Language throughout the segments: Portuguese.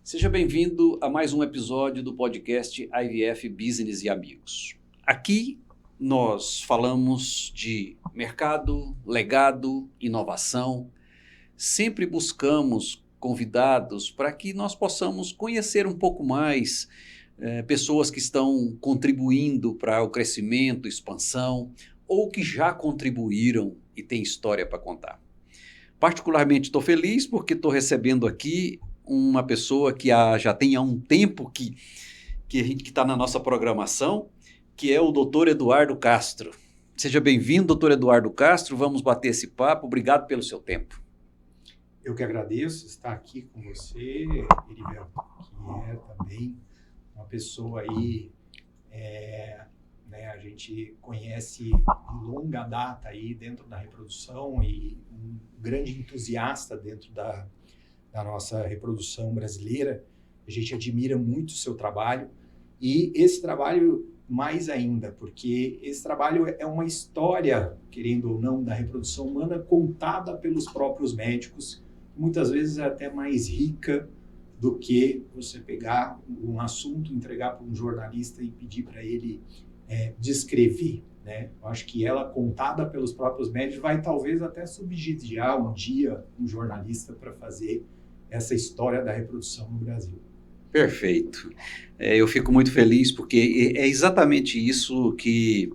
Seja bem-vindo a mais um episódio do podcast IVF Business e Amigos. Aqui nós falamos de mercado, legado, inovação. Sempre buscamos convidados para que nós possamos conhecer um pouco mais pessoas que estão contribuindo para o crescimento, expansão, ou que já contribuíram e têm história para contar. Particularmente estou feliz porque estou recebendo aqui uma pessoa que já tem há um tempo que está na nossa programação, que é o Dr. Eduardo Castro. Seja bem-vindo, Dr. Eduardo Castro, vamos bater esse papo, obrigado pelo seu tempo. Eu que agradeço estar aqui com você, Heriberto, que é também uma pessoa aí, a gente conhece de longa data aí dentro da reprodução e um grande entusiasta dentro da nossa reprodução brasileira. A gente admira muito o seu trabalho e esse trabalho mais ainda, porque esse trabalho é uma história, querendo ou não, da reprodução humana contada pelos próprios médicos, muitas vezes é até mais rica do que você pegar um assunto, entregar para um jornalista e pedir para ele descrever, né? Eu acho que ela, contada pelos próprios médicos, vai talvez até subsidiar um dia um jornalista para fazer essa história da reprodução no Brasil. Perfeito. Eu fico muito feliz porque é exatamente isso que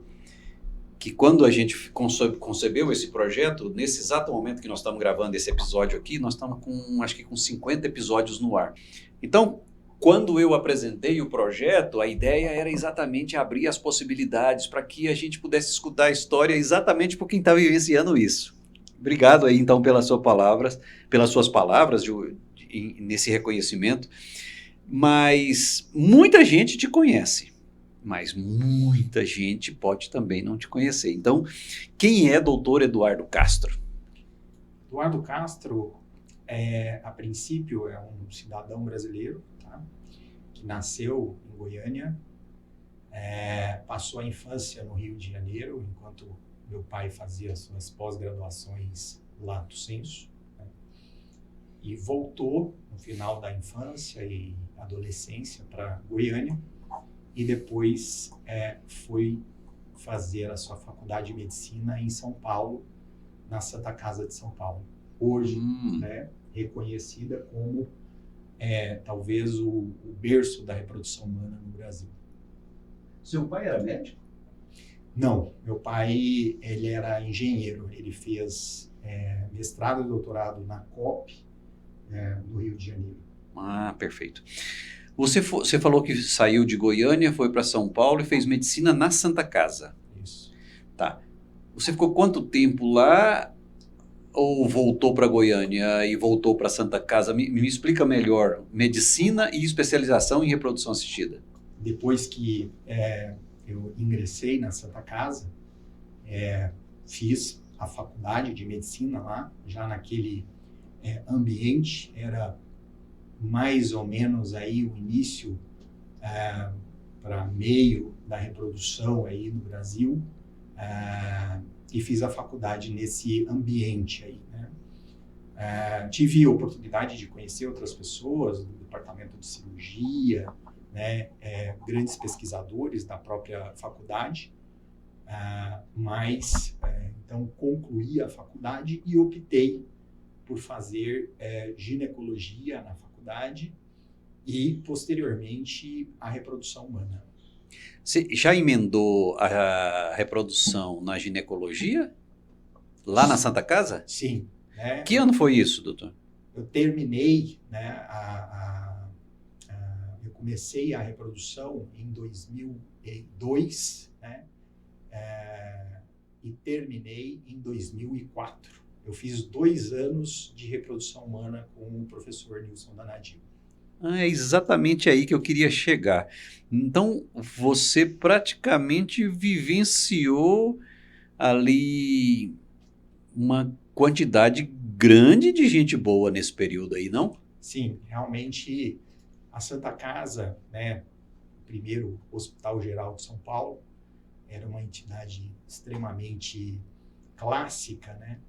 quando a gente concebeu esse projeto, nesse exato momento que nós estamos gravando esse episódio aqui, nós estamos acho que com 50 episódios no ar. Então, quando eu apresentei o projeto, a ideia era exatamente abrir as possibilidades para que a gente pudesse escutar a história exatamente por quem está vivenciando isso. Obrigado aí, então, pelas suas palavras nesse reconhecimento. Mas muita gente te conhece, mas muita gente pode também não te conhecer. Então, quem é Dr. Eduardo Castro? Eduardo Castro, a princípio, é um cidadão brasileiro, tá? Que nasceu em Goiânia, passou a infância no Rio de Janeiro, enquanto meu pai fazia suas pós-graduações lato sensu, né? E voltou no final da infância e adolescência para Goiânia e depois foi fazer a sua faculdade de medicina em São Paulo, na Santa Casa de São Paulo. Hoje, reconhecida como talvez o berço da reprodução humana no Brasil. Seu pai era médico? Não, meu pai ele era engenheiro, ele fez mestrado e doutorado na COP, no Rio de Janeiro. Ah, perfeito. Você falou que saiu de Goiânia, foi para São Paulo e fez medicina na Santa Casa. Isso. Tá. Você ficou quanto tempo lá ou voltou para Goiânia e voltou para Santa Casa? Me explica melhor. Medicina e especialização em reprodução assistida. Depois que eu ingressei na Santa Casa, fiz a faculdade de medicina lá, já naquele ambiente, era mais ou menos aí o início para meio da reprodução aí no Brasil, e fiz a faculdade nesse ambiente aí, né? Tive a oportunidade de conhecer outras pessoas do departamento de cirurgia, né? Grandes pesquisadores da própria faculdade, mas então concluí a faculdade e optei por fazer ginecologia na faculdade e, posteriormente, a reprodução humana. Você já emendou a reprodução na ginecologia? Lá na Santa Casa? Sim. Né? Que ano foi isso, doutor? Eu terminei, né, eu comecei a reprodução em 2002, né, e terminei em 2004. Eu fiz 2 anos de reprodução humana com o professor Nilson Danadil. É exatamente aí que eu queria chegar. Então, você praticamente vivenciou ali uma quantidade grande de gente boa nesse período aí, não? Sim, realmente a Santa Casa, né, o primeiro Hospital Geral de São Paulo, era uma entidade extremamente clássica, né?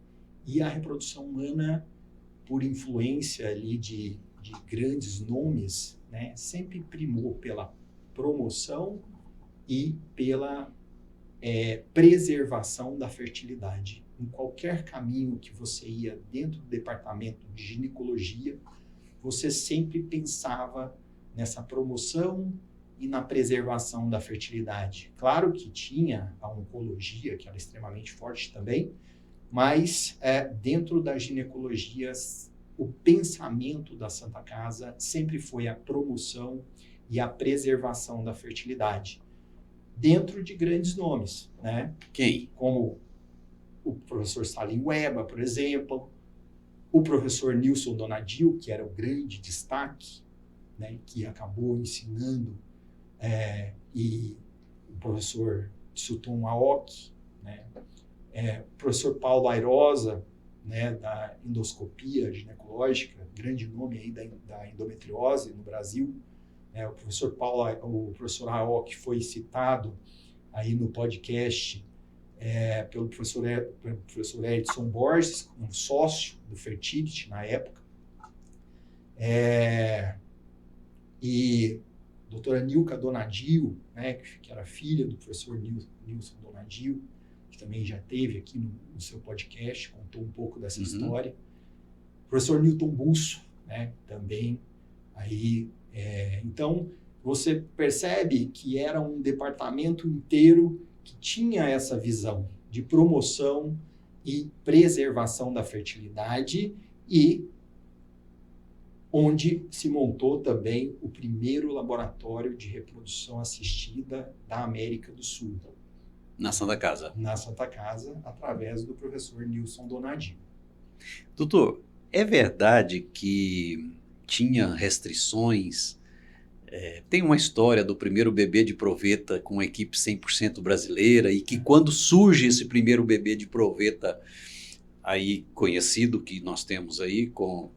E a reprodução humana por influência ali de grandes nomes, né, sempre primou pela promoção e pela preservação da fertilidade. Em qualquer caminho que você ia dentro do departamento de ginecologia, você sempre pensava nessa promoção e na preservação da fertilidade. Claro que tinha a oncologia, que era extremamente forte também, mas dentro da ginecologia, o pensamento da Santa Casa sempre foi a promoção e a preservação da fertilidade, dentro de grandes nomes, né? Quem? Como o professor Salim Weba, por exemplo, o professor Nilson Donadil, que era o grande destaque, né, que acabou ensinando, e o professor Sutton Aoki, né, o professor Paulo Airosa, né, da endoscopia ginecológica, grande nome aí da endometriose no Brasil. O professor Aoki foi citado aí no podcast pelo professor Edson Borges, um sócio do Fertility na época. E a doutora Nilka Donadil, né, que era filha do professor Nilson Donadil, que também já esteve aqui no seu podcast, contou um pouco dessa história. O professor Newton Busso, né, também. Aí, então, você percebe que era um departamento inteiro que tinha essa visão de promoção e preservação da fertilidade, e onde se montou também o primeiro laboratório de reprodução assistida da América do Sul. Na Santa Casa. Na Santa Casa, através do professor Nilson Donadil. Doutor, é verdade que tinha restrições? Tem uma história do primeiro bebê de proveta com a equipe 100% brasileira, e que quando surge esse primeiro bebê de proveta aí conhecido que nós temos aí com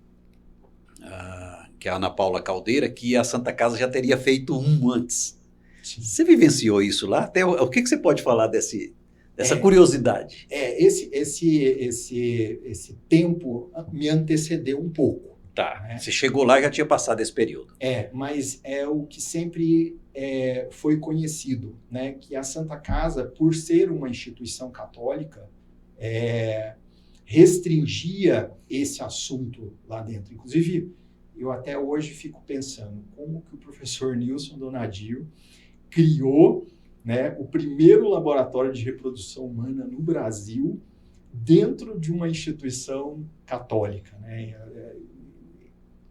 que é a Ana Paula Caldeira, que a Santa Casa já teria feito um antes. Sim. Você vivenciou isso lá? Até o que você pode falar dessa curiosidade? Esse tempo me antecedeu um pouco. Tá, né? Você chegou lá e já tinha passado esse período. Mas é o que sempre foi conhecido, né? Que a Santa Casa, por ser uma instituição católica, restringia esse assunto lá dentro. Inclusive, eu até hoje fico pensando como que o professor Nilson Donadil criou, né, o primeiro laboratório de reprodução humana no Brasil dentro de uma instituição católica, né?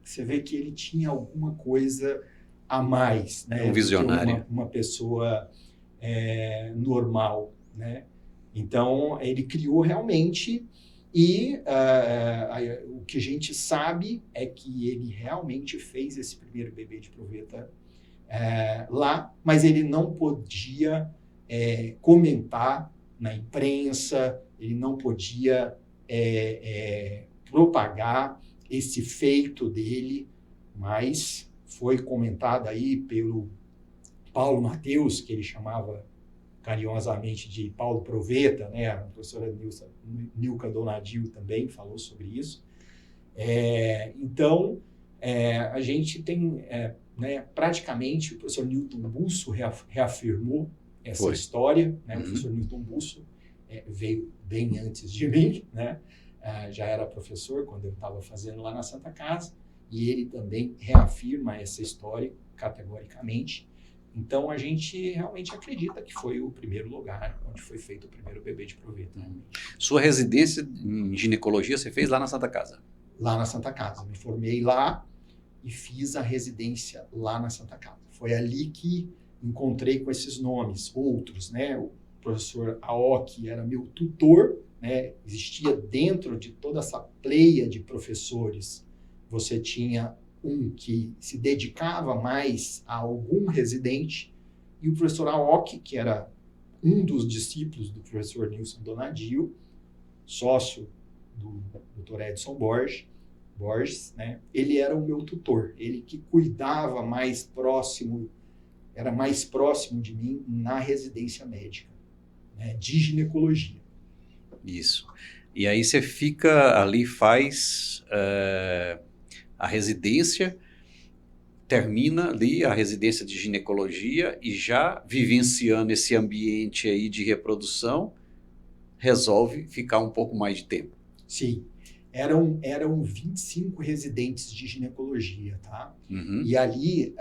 Você vê que ele tinha alguma coisa a mais, né? Um visionário. Uma pessoa normal, né? Então, ele criou realmente, e o que a gente sabe é que ele realmente fez esse primeiro bebê de proveta lá, mas ele não podia comentar na imprensa, ele não podia propagar esse feito dele, mas foi comentado aí pelo Paulo Mateus, que ele chamava carinhosamente de Paulo Proveta, né? A professora Nilka Donadil também falou sobre isso. Então, a gente tem, né, praticamente, o professor Newton Busso reafirmou essa história, né? O professor Newton Busso veio bem antes de mim, né? Já era professor quando eu estava fazendo lá na Santa Casa, e ele também reafirma essa história categoricamente. Então, a gente realmente acredita que foi o primeiro lugar onde foi feito o primeiro bebê de proveta. Sua residência em ginecologia você fez lá na Santa Casa? Lá na Santa Casa. Me formei lá e fiz a residência lá na Santa Casa. Foi ali que encontrei com esses nomes, outros, né? O professor Aoki era meu tutor, né? Existia dentro de toda essa pleia de professores, você tinha um que se dedicava mais a algum residente, e o professor Aoki, que era um dos discípulos do professor Nilson Donadil, sócio do Dr. Edson Borges, né? Ele era o meu tutor, ele que cuidava mais próximo, era mais próximo de mim na residência médica, né, de ginecologia. Isso. E aí você fica ali, faz a residência, termina ali a residência de ginecologia e já vivenciando esse ambiente aí de reprodução, resolve ficar um pouco mais de tempo. Sim. Eram 25 residentes de ginecologia, tá? Uhum. E ali,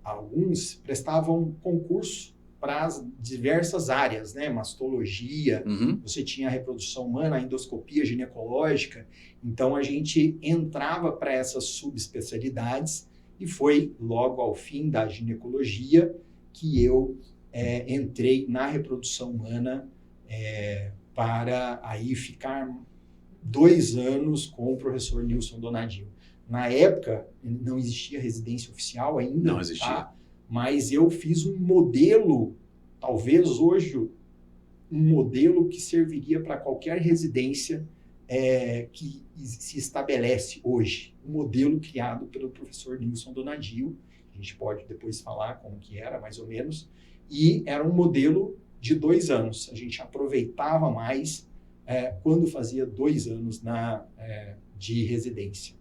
alguns prestavam concurso para as diversas áreas, né? Mastologia, Uhum. você tinha a reprodução humana, a endoscopia ginecológica. Então, a gente entrava para essas subespecialidades e foi logo ao fim da ginecologia que eu entrei na reprodução humana para aí ficar 2 anos com o professor Nilson Donadio. Na época, não existia residência oficial ainda. Não existia. Tá? Mas eu fiz um modelo, talvez hoje, um modelo que serviria para qualquer residência que se estabelece hoje. Um modelo criado pelo professor Nilson Donadio. A gente pode depois falar como que era, mais ou menos. E era um modelo de 2 anos. A gente aproveitava mais quando fazia 2 anos de residência.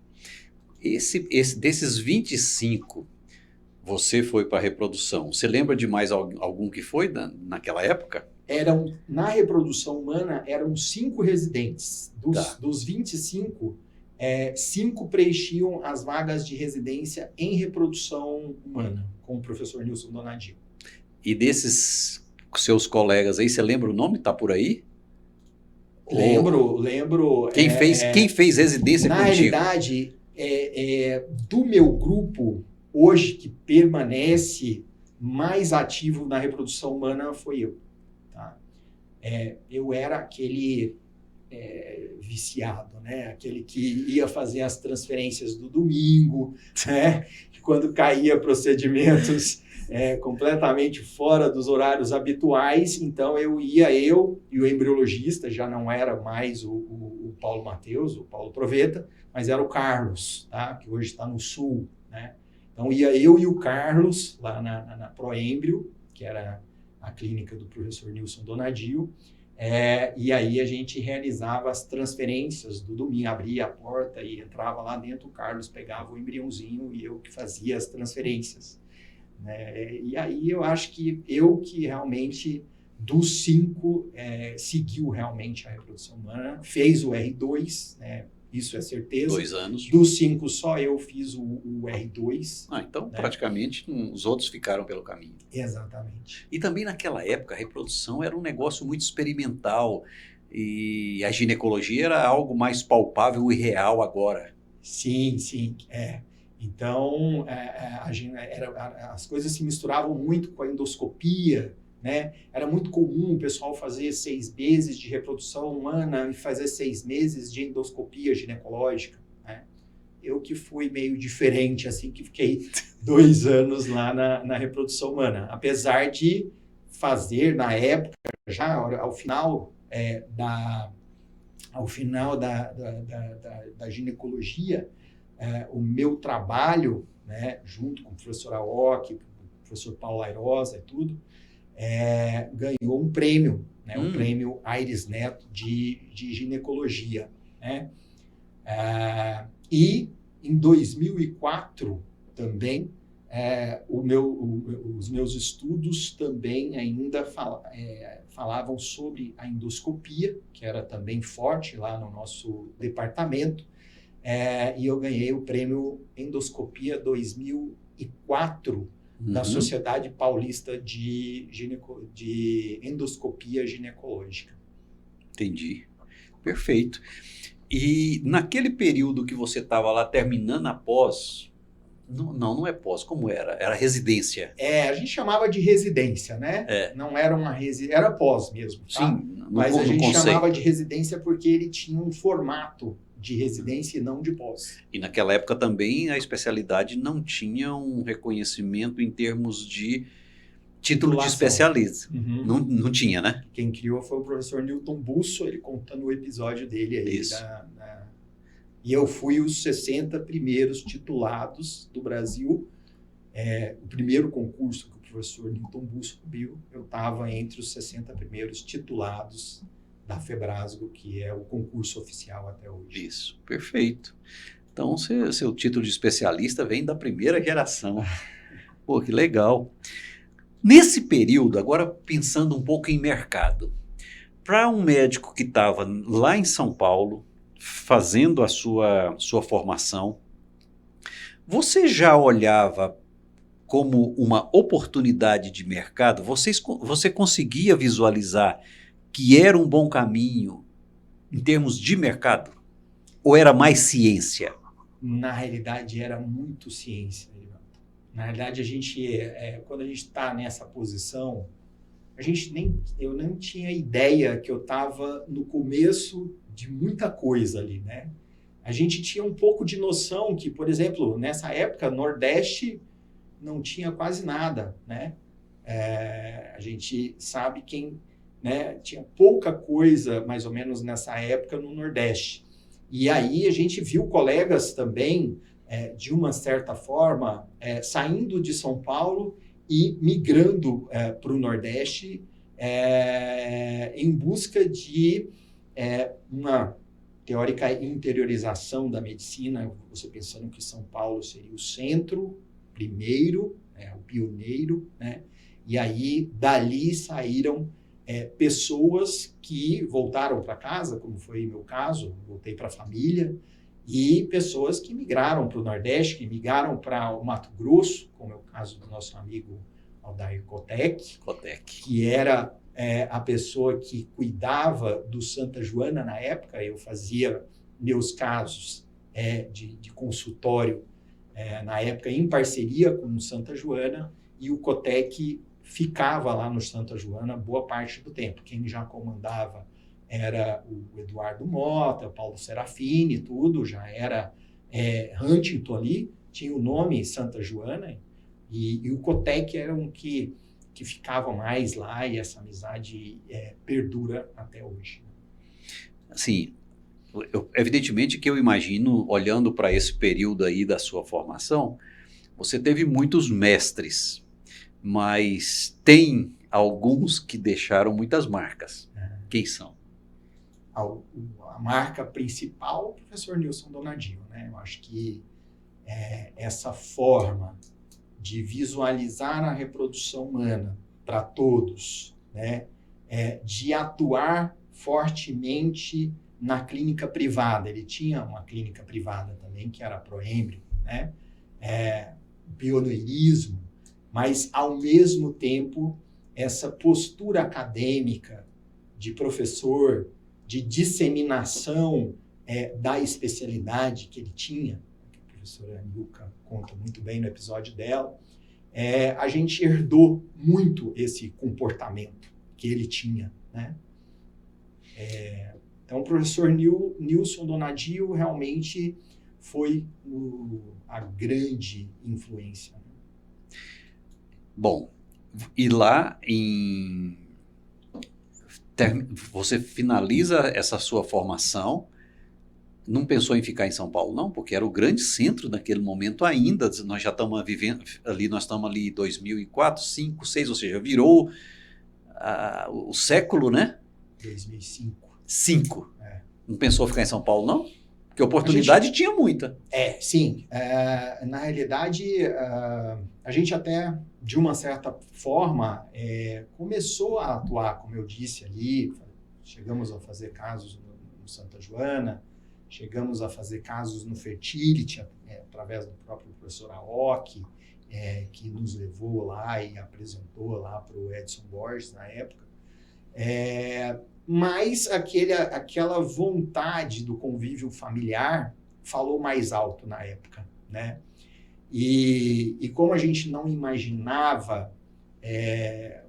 Desses 25, você foi para a reprodução. Você lembra de mais algum que foi naquela época? Na reprodução humana, eram 5 residentes. Dos 25, 5 preenchiam as vagas de residência em reprodução humana, com o professor Nilson Donadio. E desses seus colegas aí, você lembra o nome? Está por aí? Lembro. Quem fez residência na contigo? Na realidade, do meu grupo, hoje, que permanece mais ativo na reprodução humana, foi eu. Tá? Eu era aquele viciado, né? Aquele que ia fazer as transferências do domingo, né? Quando caía procedimentos completamente fora dos horários habituais, então eu e o embriologista, já não era mais o Paulo Mateus, o Paulo Proveta, mas era o Carlos, tá? Que hoje está no Sul, né? Então ia eu e o Carlos lá na Proembrio, que era a clínica do professor Nilson Donadio, e aí a gente realizava as transferências do domingo, abria a porta e entrava lá dentro, o Carlos pegava o embriãozinho e eu que fazia as transferências. E aí eu acho que realmente, dos 5, seguiu realmente a reprodução humana, fez o R2, né? Isso é certeza. 2 anos. Dos 5, só eu fiz o R2. Então, praticamente, os outros ficaram pelo caminho. Exatamente. E também naquela época, a reprodução era um negócio muito experimental e a ginecologia era algo mais palpável e real agora. Sim. Então, as coisas se misturavam muito com a endoscopia, né? Era muito comum o pessoal fazer 6 meses de reprodução humana e fazer 6 meses de endoscopia ginecológica, né? Eu que fui meio diferente, assim, que fiquei 2 anos lá na reprodução humana. Apesar de fazer, na época, já ao final da ginecologia, o meu trabalho, né, junto com o professor Aoki, o professor Paulo Airosa e tudo, ganhou um prêmio, né, o prêmio Aires Neto de ginecologia, né? E em 2004 também, os meus estudos também ainda falavam sobre a endoscopia, que era também forte lá no nosso departamento, e eu ganhei o prêmio Endoscopia 2004 da Sociedade Paulista de Endoscopia Ginecológica. Entendi. Perfeito. E naquele período que você estava lá terminando a pós, não é pós, como era? Era residência. A gente chamava de residência, né? Não era uma residência, era pós mesmo, tá? Sim, mas a gente chamava de residência porque ele tinha um formato de residência e não de pós. E naquela época também a especialidade não tinha um reconhecimento em termos de título de especialista. Não tinha, né? Quem criou foi o professor Newton Busso, ele contando o episódio dele aí. Isso. E eu fui os 60 primeiros titulados do Brasil O primeiro concurso que o professor Newton Busso subiu, eu estava entre os 60 primeiros titulados da Febrasgo, que é o concurso oficial até hoje. Isso, perfeito. Então, seu título de especialista vem da primeira geração. Pô, que legal. Nesse período, agora pensando um pouco em mercado, para um médico que estava lá em São Paulo, fazendo a sua formação, você já olhava como uma oportunidade de mercado? Você conseguia visualizar que era um bom caminho em termos de mercado? Ou era mais ciência? Na realidade, era muito ciência. Na realidade, quando a gente está nessa posição, eu nem tinha ideia que eu estava no começo de muita coisa ali, né? A gente tinha um pouco de noção que, por exemplo, nessa época, Nordeste não tinha quase nada, né? A gente sabe né, tinha pouca coisa, mais ou menos nessa época, no Nordeste. E aí a gente viu colegas também, de uma certa forma, saindo de São Paulo e migrando para o Nordeste em busca de uma teórica interiorização da medicina, você pensando que São Paulo seria o centro, primeiro, o pioneiro, né? E aí dali saíram pessoas que voltaram para casa, como foi meu caso, voltei para a família, e pessoas que migraram para o Nordeste, que migraram para o Mato Grosso, como é o caso do nosso amigo Aldair Kotec, que era a pessoa que cuidava do Santa Joana na época. Eu fazia meus casos de consultório na época em parceria com o Santa Joana, e o Kotec ficava lá no Santa Joana boa parte do tempo. Quem já comandava era o Eduardo Mota, o Paulo Serafini, tudo, já era Huntington ali, tinha o nome Santa Joana, e o Kotec era um que ficava mais lá, e essa amizade perdura até hoje. Assim, evidentemente que eu imagino, olhando para esse período aí da sua formação, você teve muitos mestres, mas tem alguns que deixaram muitas marcas. Quem são? A marca principal, o professor Nilson Donadinho, né? Eu acho que essa forma de visualizar a reprodução humana para todos, né? De atuar fortemente na clínica privada. Ele tinha uma clínica privada também, que era a Proembrio, né? Pioneirismo, mas, ao mesmo tempo, essa postura acadêmica de professor, de disseminação da especialidade que ele tinha, que a professora Nilka conta muito bem no episódio dela, a gente herdou muito esse comportamento que ele tinha, né? Então, o professor Nilson Donadio realmente foi a grande influência. Bom, e lá você finaliza essa sua formação, não pensou em ficar em São Paulo, não? Porque era o grande centro naquele momento ainda. Nós já estamos vivendo ali, nós estamos ali em 2004, 2005, 2006, ou seja, virou o século, né? 2005. 5. Não pensou ficar em São Paulo, não? Porque oportunidade tinha muita. Sim. Na realidade, a gente até, de uma certa forma, começou a atuar, como eu disse ali. Chegamos a fazer casos no Santa Joana, chegamos a fazer casos no Fertility, através do próprio professor Aoki, que nos levou lá e apresentou lá para o Edson Borges na época. Mas aquela vontade do convívio familiar falou mais alto na época, né? E como a gente não imaginava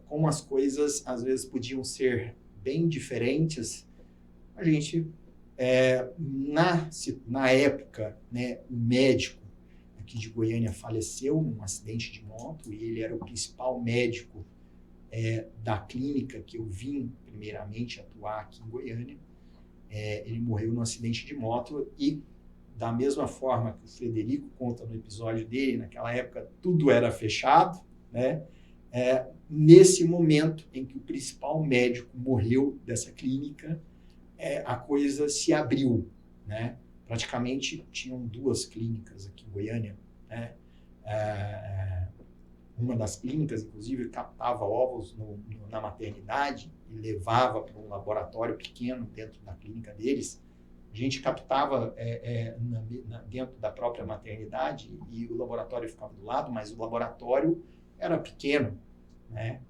como as coisas às vezes podiam ser bem diferentes, a gente, na época, né, o médico aqui de Goiânia faleceu num acidente de moto, e ele era o principal médico da clínica que eu vim primeiramente atuar aqui em Goiânia. Ele morreu num acidente de moto, e da mesma forma que o Frederico conta no episódio dele, naquela época tudo era fechado, né? Nesse momento em que o principal médico morreu dessa clínica, a coisa se abriu, né? Praticamente tinham 2 clínicas aqui em Goiânia, né? Uma das clínicas, inclusive, captava óvulos na maternidade e levava para um laboratório pequeno dentro da clínica deles. A gente captava dentro da própria maternidade e o laboratório ficava do lado, mas o laboratório era pequeno, né?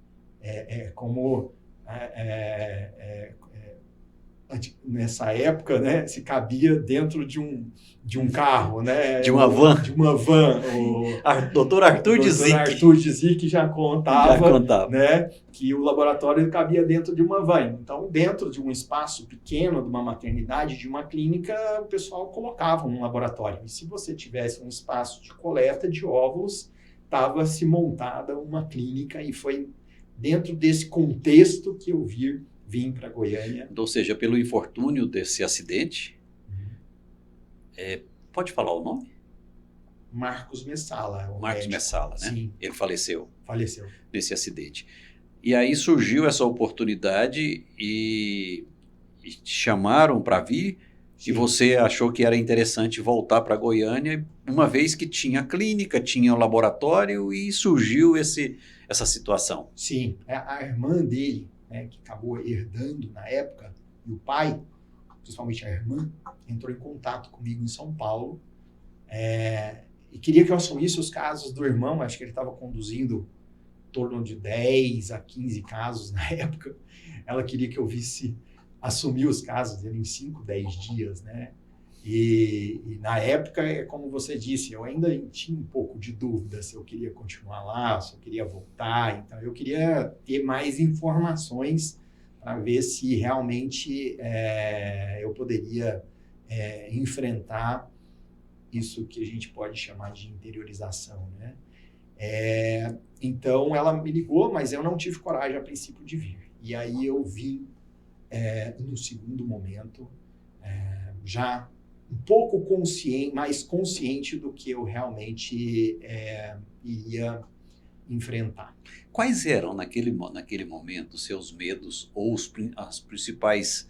Nessa época, né, se cabia dentro de um carro, né? De uma van. De uma van. Dr. Arthur de Zic. Arthur de Zic já contava. Né, que o laboratório cabia dentro de uma van. Então, dentro de um espaço pequeno, de uma maternidade, de uma clínica, o pessoal colocava um laboratório. E se você tivesse um espaço de coleta de óvulos, estava-se montada uma clínica, e foi dentro desse contexto que eu vim para Goiânia. Ou seja, pelo infortúnio desse acidente, pode falar o nome? Marcos Messala. Marcos Messala, né? Sim. Ele faleceu nesse acidente. E aí surgiu essa oportunidade e te chamaram para vir. Sim. E você achou que era interessante voltar para Goiânia, uma vez que tinha clínica, tinha o laboratório, e surgiu essa situação. Sim. A irmã dele, né, que acabou herdando na época, e o pai, principalmente a irmã, entrou em contato comigo em São Paulo, e queria que eu assumisse os casos do irmão. Acho que ele estava conduzindo em torno de 10 a 15 casos na época. Ela queria que eu assumir os casos dele em 5, 10 dias, né? E na época, como você disse, eu ainda tinha um pouco de dúvida se eu queria continuar lá, se eu queria voltar. Então, eu queria ter mais informações para ver se realmente eu poderia enfrentar isso que a gente pode chamar de interiorização, né? Então, ela me ligou, mas eu não tive coragem a princípio de vir. E aí eu vim no segundo momento, já um pouco mais consciente do que eu realmente iria enfrentar. Quais eram, naquele momento, os seus medos ou as principais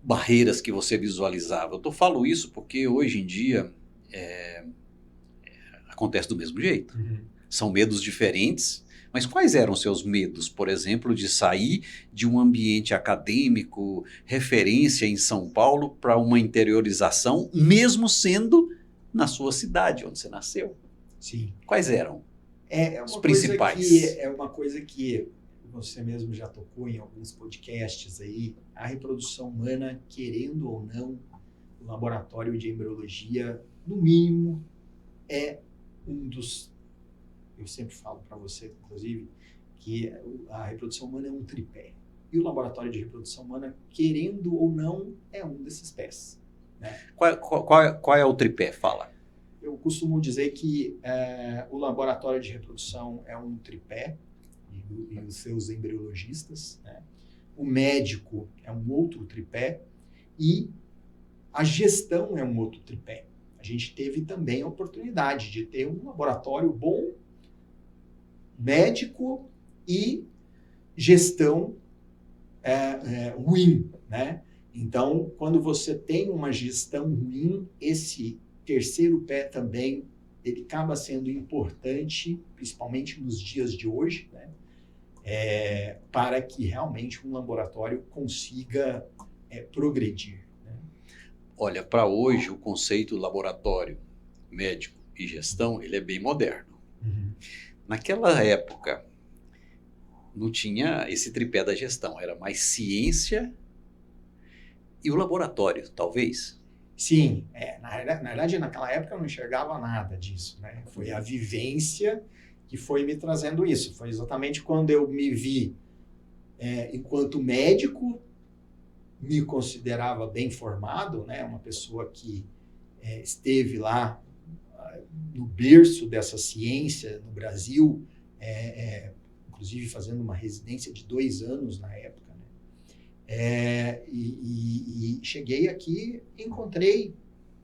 barreiras que você visualizava? Falo isso porque hoje em dia acontece do mesmo jeito. Uhum. São medos diferentes, mas quais eram os seus medos, por exemplo, de sair de um ambiente acadêmico, referência em São Paulo, para uma interiorização, mesmo sendo na sua cidade, onde você nasceu? Sim. Quais eram os principais? É uma coisa que você mesmo já tocou em alguns podcasts aí. A reprodução humana, querendo ou não, o laboratório de embriologia, no mínimo, é um dos... Eu sempre falo para você, inclusive, que a reprodução humana é um tripé. E o laboratório de reprodução humana, querendo ou não, é um desses pés, né? Qual é o tripé? Fala. Eu costumo dizer que o laboratório de reprodução é um tripé, e os seus embriologistas, né? O médico é um outro tripé, e a gestão é um outro tripé. A gente teve também a oportunidade de ter um laboratório bom, médico e gestão ruim, né? Então, quando você tem uma gestão ruim, esse terceiro pé também, ele acaba sendo importante, principalmente nos dias de hoje, né? Para que realmente um laboratório consiga progredir, né? Olha, para hoje, o conceito laboratório, médico e gestão, ele é bem moderno. Uhum. Naquela época, não tinha esse tripé da gestão, era mais ciência e o laboratório, talvez? Sim, na verdade, naquela época eu não enxergava nada disso, né? Foi a vivência que foi me trazendo isso. Foi exatamente quando eu me vi, enquanto médico, me considerava bem formado, né? Uma pessoa que esteve lá no berço dessa ciência no Brasil, inclusive fazendo uma residência de 2 anos na época, né? E cheguei aqui, encontrei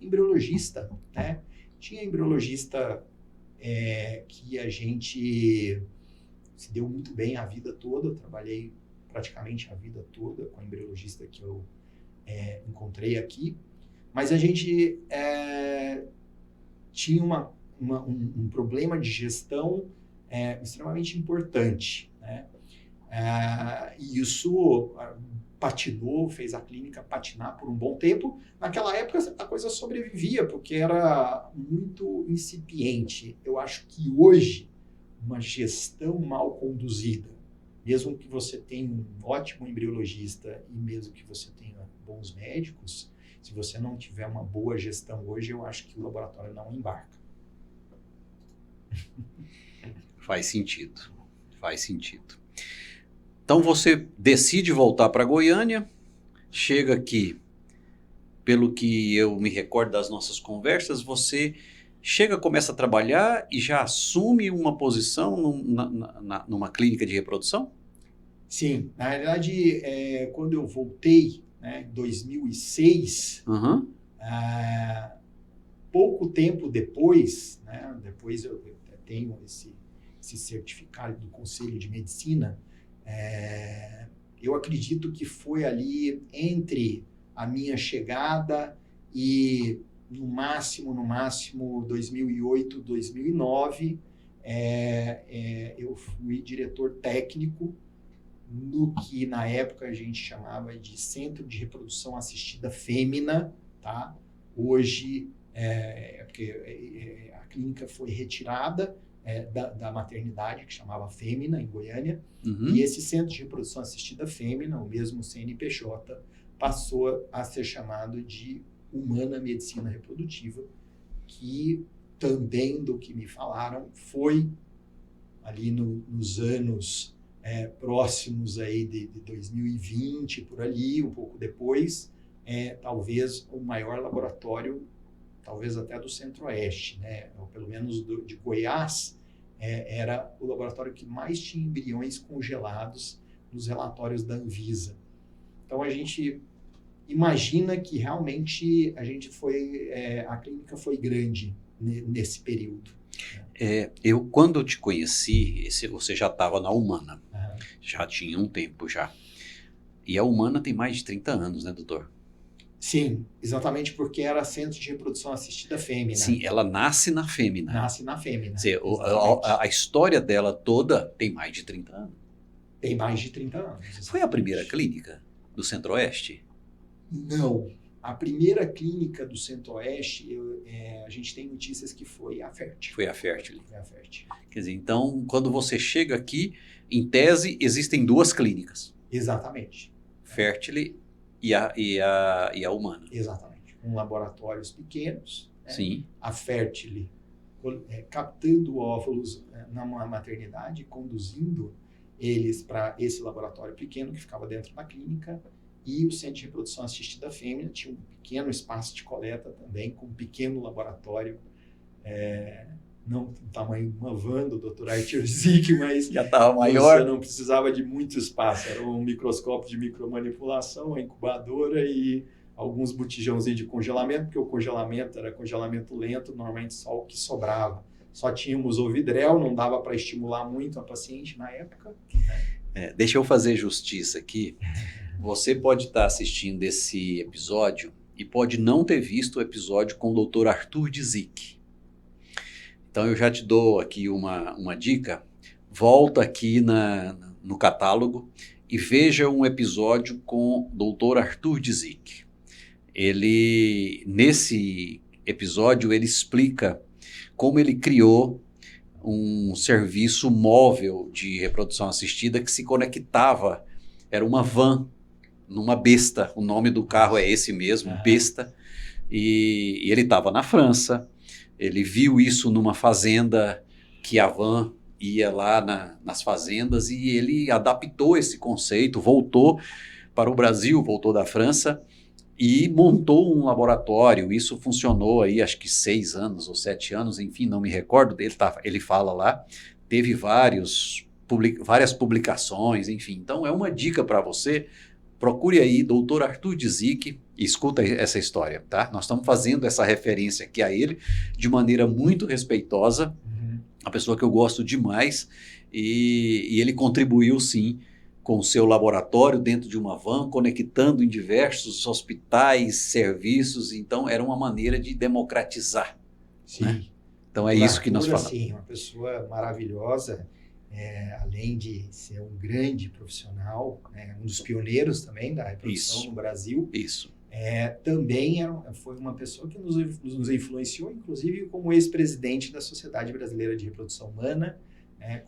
embriologista, né? Tinha embriologista que a gente se deu muito bem a vida toda. Eu trabalhei praticamente a vida toda com a embriologista que eu encontrei aqui. Mas a gente tinha um problema de gestão extremamente importante, né? E isso patinou, fez a clínica patinar por um bom tempo. Naquela época a coisa sobrevivia, porque era muito incipiente. Eu acho que hoje, uma gestão mal conduzida, mesmo que você tenha um ótimo embriologista e mesmo que você tenha bons médicos, se você não tiver uma boa gestão hoje, eu acho que o laboratório não embarca. Faz sentido, faz sentido. Então você decide voltar para Goiânia, chega aqui, pelo que eu me recordo das nossas conversas, você chega, começa a trabalhar e já assume uma posição numa clínica de reprodução? Sim, na realidade, quando eu voltei, né, em 2006, pouco tempo depois, né, depois eu tenho esse certificado do Conselho de Medicina, eu acredito que foi ali entre a minha chegada e no máximo 2008, 2009, eu fui diretor técnico no que na época a gente chamava de Centro de Reprodução Assistida Fêmea, tá? Hoje, porque a clínica foi retirada da maternidade, que chamava Fêmea, em Goiânia, e esse Centro de Reprodução Assistida Fêmea, o mesmo CNPJ, passou a ser chamado de Humana Medicina Reprodutiva, que também, do que me falaram, foi ali nos anos próximos aí de 2020, por ali, um pouco depois, talvez o maior laboratório, talvez até do Centro-Oeste, né? Ou pelo menos de Goiás, era o laboratório que mais tinha embriões congelados nos relatórios da Anvisa. Então a gente imagina que realmente a clínica foi grande nesse período. Quando eu te conheci, você já estava na Humana, já tinha um tempo já. E a Humana tem mais de 30 anos, né, doutor? Sim, exatamente porque era Centro de Reprodução Assistida Fêmea. Sim, ela nasce na Fêmea. Nasce na Fêmea. Quer dizer, a história dela toda tem mais de 30 anos. Tem mais de 30 anos. Exatamente. Foi a primeira clínica do Centro-Oeste? Não. A primeira clínica do Centro-Oeste, a gente tem notícias que foi a Fértil. Foi a Fértil. Foi a Fértil. Quer dizer, então, quando você chega aqui, em tese, existem duas clínicas. Exatamente. Fértil e a Humana. Exatamente. Com laboratórios pequenos. Né? Sim. A Fértil captando óvulos na maternidade, conduzindo eles para esse laboratório pequeno que ficava dentro da clínica. E o Centro de Reprodução Assistida Fêmea tinha um pequeno espaço de coleta também, com um pequeno laboratório, não do tamanho de uma van do Dr. Arthur Zick, mas já estava maior. Você não precisava de muito espaço, era um microscópio de micromanipulação, uma incubadora e alguns botijãozinhos de congelamento, porque o congelamento era congelamento lento, normalmente só o que sobrava. Só tínhamos Ovidrel, não dava para estimular muito a paciente na época. Deixa eu fazer justiça aqui. Você pode estar assistindo esse episódio e pode não ter visto o episódio com o Dr. Arthur Zick. Então eu já te dou aqui uma dica. Volta aqui no catálogo e veja um episódio com o Dr. Arthur Zick. Nesse episódio, ele explica como ele criou um serviço móvel de reprodução assistida que se conectava, era uma van, numa besta, o nome do carro é esse mesmo, besta, e ele estava na França, ele viu isso numa fazenda, que a van ia lá nas fazendas, e ele adaptou esse conceito, voltou para o Brasil, voltou da França, e montou um laboratório. Isso funcionou aí, acho que 6 anos ou 7 anos, enfim, não me recordo, ele fala lá, teve várias publicações, enfim. Então é uma dica para você, procure aí Dr. Arthur Dzick e escuta essa história, tá? Nós estamos fazendo essa referência aqui a ele de maneira muito respeitosa, uma pessoa que eu gosto demais, e ele contribuiu sim com o seu laboratório dentro de uma van, conectando em diversos hospitais, serviços, então era uma maneira de democratizar. Sim. Né? Então é isso que nós falamos. Sim, uma pessoa maravilhosa, além de ser um grande profissional, um dos pioneiros também da reprodução no Brasil. Isso. Também foi uma pessoa que nos influenciou, inclusive como ex-presidente da Sociedade Brasileira de Reprodução Humana,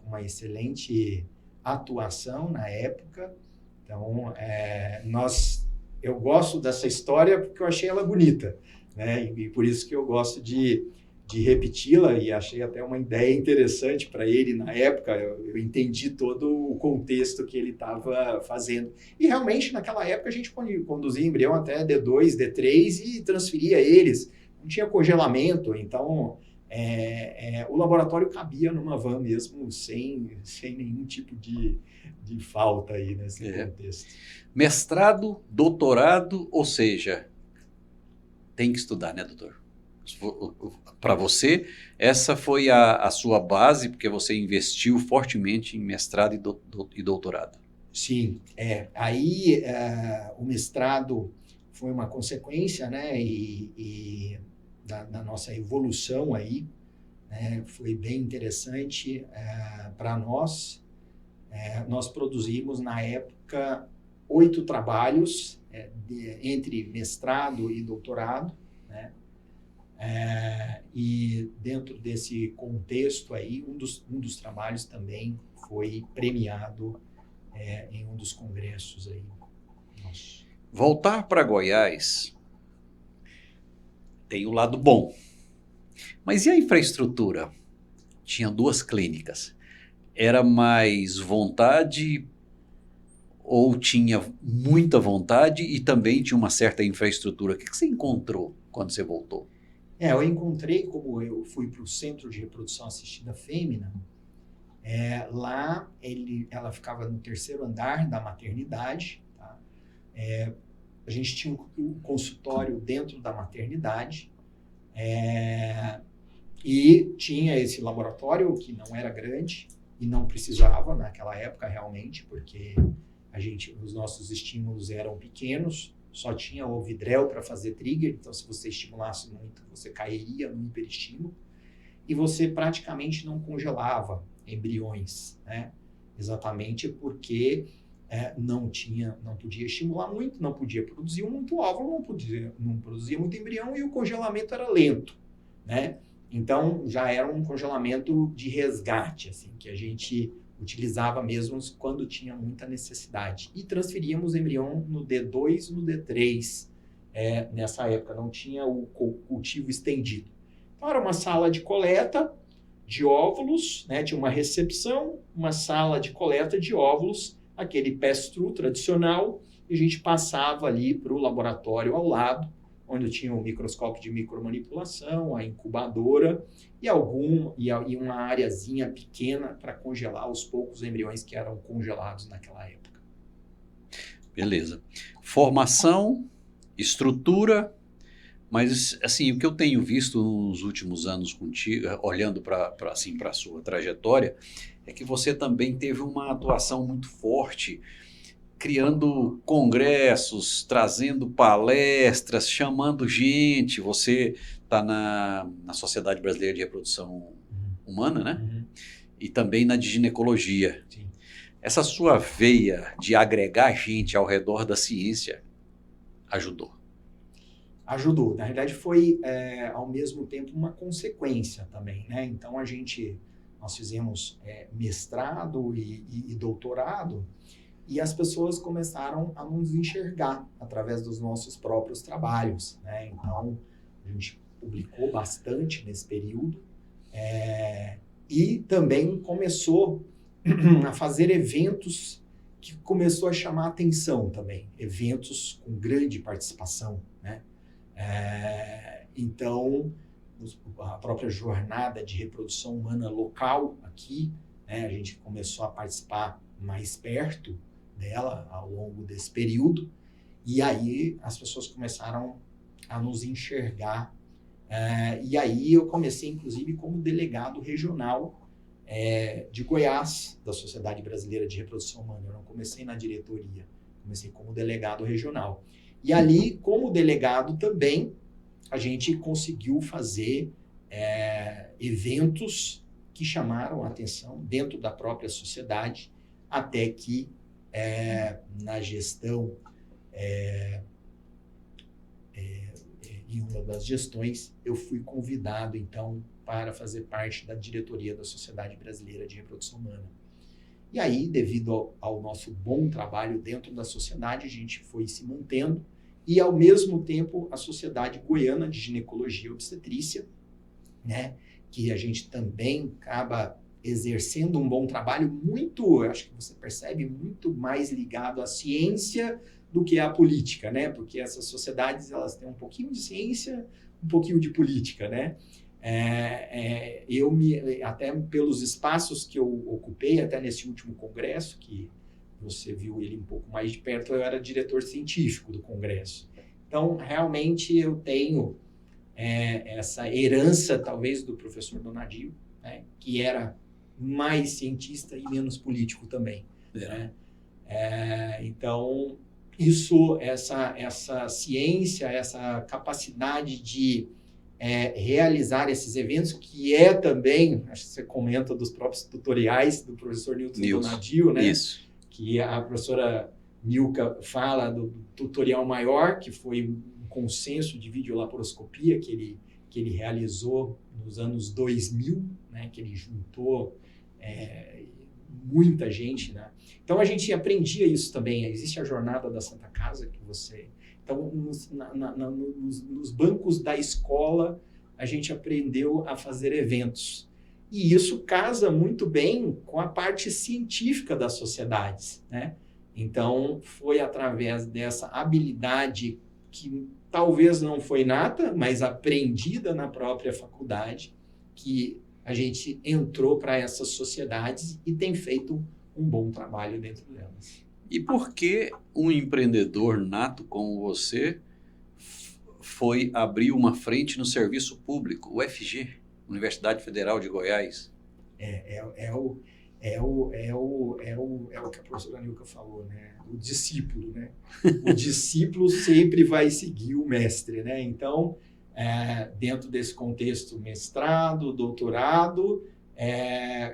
com uma excelente atuação na época. Então, eu gosto dessa história porque eu achei ela bonita, né? E por isso que eu gosto de repeti-la, e achei até uma ideia interessante para ele na época. Eu entendi todo o contexto que ele estava fazendo. E realmente, naquela época, a gente conduzia embrião até D2, D3 e transferia eles. Não tinha congelamento, então o laboratório cabia numa van mesmo, sem nenhum tipo de falta aí nesse contexto. Mestrado, doutorado, ou seja, tem que estudar, né, doutor? Para você, essa foi a sua base, porque você investiu fortemente em mestrado e doutorado. Sim, aí o mestrado foi uma consequência, né, e da nossa evolução aí, né, foi bem interessante para nós. Nós produzimos, na época, 8 trabalhos entre mestrado e doutorado, né? E dentro desse contexto aí, um dos trabalhos também foi premiado em um dos congressos aí. Nossa. Voltar para Goiás tem o lado bom, mas e a infraestrutura? Tinha 2 clínicas. Era mais vontade ou tinha muita vontade e também tinha uma certa infraestrutura? O que você encontrou quando você voltou? Eu encontrei, como eu fui para o Centro de Reprodução Assistida Fêmea, lá ela ficava no 3º andar da maternidade. Tá? A gente tinha um consultório dentro da maternidade e tinha esse laboratório que não era grande e não precisava naquela época realmente, porque os nossos estímulos eram pequenos. Só tinha o Ovidrel para fazer trigger, então se você estimulasse muito, você cairia no hiperestímulo. E você praticamente não congelava embriões, né? Exatamente porque não podia estimular muito, não podia produzir muito óvulo, não produzia muito embrião e o congelamento era lento, né? Então já era um congelamento de resgate, assim, que a gente utilizava mesmo quando tinha muita necessidade. E transferíamos embrião no D2 e no D3. Nessa época não tinha o cultivo estendido. Então era uma sala de coleta de óvulos, né? Tinha uma recepção, uma sala de coleta de óvulos, aquele pass-through tradicional, e a gente passava ali para o laboratório ao lado, onde tinha o microscópio de micromanipulação, a incubadora e uma areazinha pequena para congelar os poucos embriões que eram congelados naquela época. Beleza. Formação, estrutura, mas assim, o que eu tenho visto nos últimos anos contigo, olhando para a sua trajetória, é que você também teve uma atuação muito forte, criando congressos, trazendo palestras, chamando gente. Você está na Sociedade Brasileira de Reprodução Humana, né? Uhum. E também na de ginecologia. Sim. Essa sua veia de agregar gente ao redor da ciência ajudou? Ajudou. Na realidade, foi, ao mesmo tempo, uma consequência também, né? Então, nós fizemos mestrado e doutorado, e as pessoas começaram a nos enxergar através dos nossos próprios trabalhos, né? Então, a gente publicou bastante nesse período e também começou a fazer eventos que começou a chamar atenção também, eventos com grande participação, né? Então, a própria jornada de reprodução humana local aqui, né? A gente começou a participar mais perto dela ao longo desse período. E aí as pessoas começaram a nos enxergar. E aí eu comecei, inclusive, como delegado regional de Goiás, da Sociedade Brasileira de Reprodução Humana. Eu não comecei na diretoria, comecei como delegado regional. E ali, como delegado também, a gente conseguiu fazer eventos que chamaram a atenção dentro da própria sociedade, até que na gestão, em uma das gestões, eu fui convidado, então, para fazer parte da diretoria da Sociedade Brasileira de Reprodução Humana. E aí, devido ao nosso bom trabalho dentro da sociedade, a gente foi se mantendo, e, ao mesmo tempo, a Sociedade Goiana de Ginecologia e Obstetrícia, né, que a gente também acaba exercendo um bom trabalho muito, acho que você percebe, muito mais ligado à ciência do que à política, né? Porque essas sociedades, elas têm um pouquinho de ciência, um pouquinho de política, né? Até pelos espaços que eu ocupei, até nesse último congresso, que você viu ele um pouco mais de perto, eu era diretor científico do congresso. Então, realmente, eu tenho essa herança, talvez, do professor Donadio, né? Que era mais cientista e menos político também. Né? Então, essa ciência, essa capacidade de realizar esses eventos, que também, acho que você comenta dos próprios tutoriais do professor Nilton Donadio, né? Isso. Que a professora Milka fala do tutorial maior, que foi um consenso de videolaparoscopia que ele realizou nos anos 2000, né? Que ele juntou muita gente, né? Então, a gente aprendia isso também. Existe a jornada da Santa Casa, que você... Então, nos bancos da escola, a gente aprendeu a fazer eventos. E isso casa muito bem com a parte científica das sociedades, né? Então, foi através dessa habilidade que talvez não foi nata, mas aprendida na própria faculdade, que a gente entrou para essas sociedades e tem feito um bom trabalho dentro delas. E por que um empreendedor nato como você foi abrir uma frente no serviço público, UFG, Universidade Federal de Goiás? É o que a professora Nilka falou, né? O discípulo, né? O discípulo sempre vai seguir o mestre, né? Então, dentro desse contexto, mestrado, doutorado,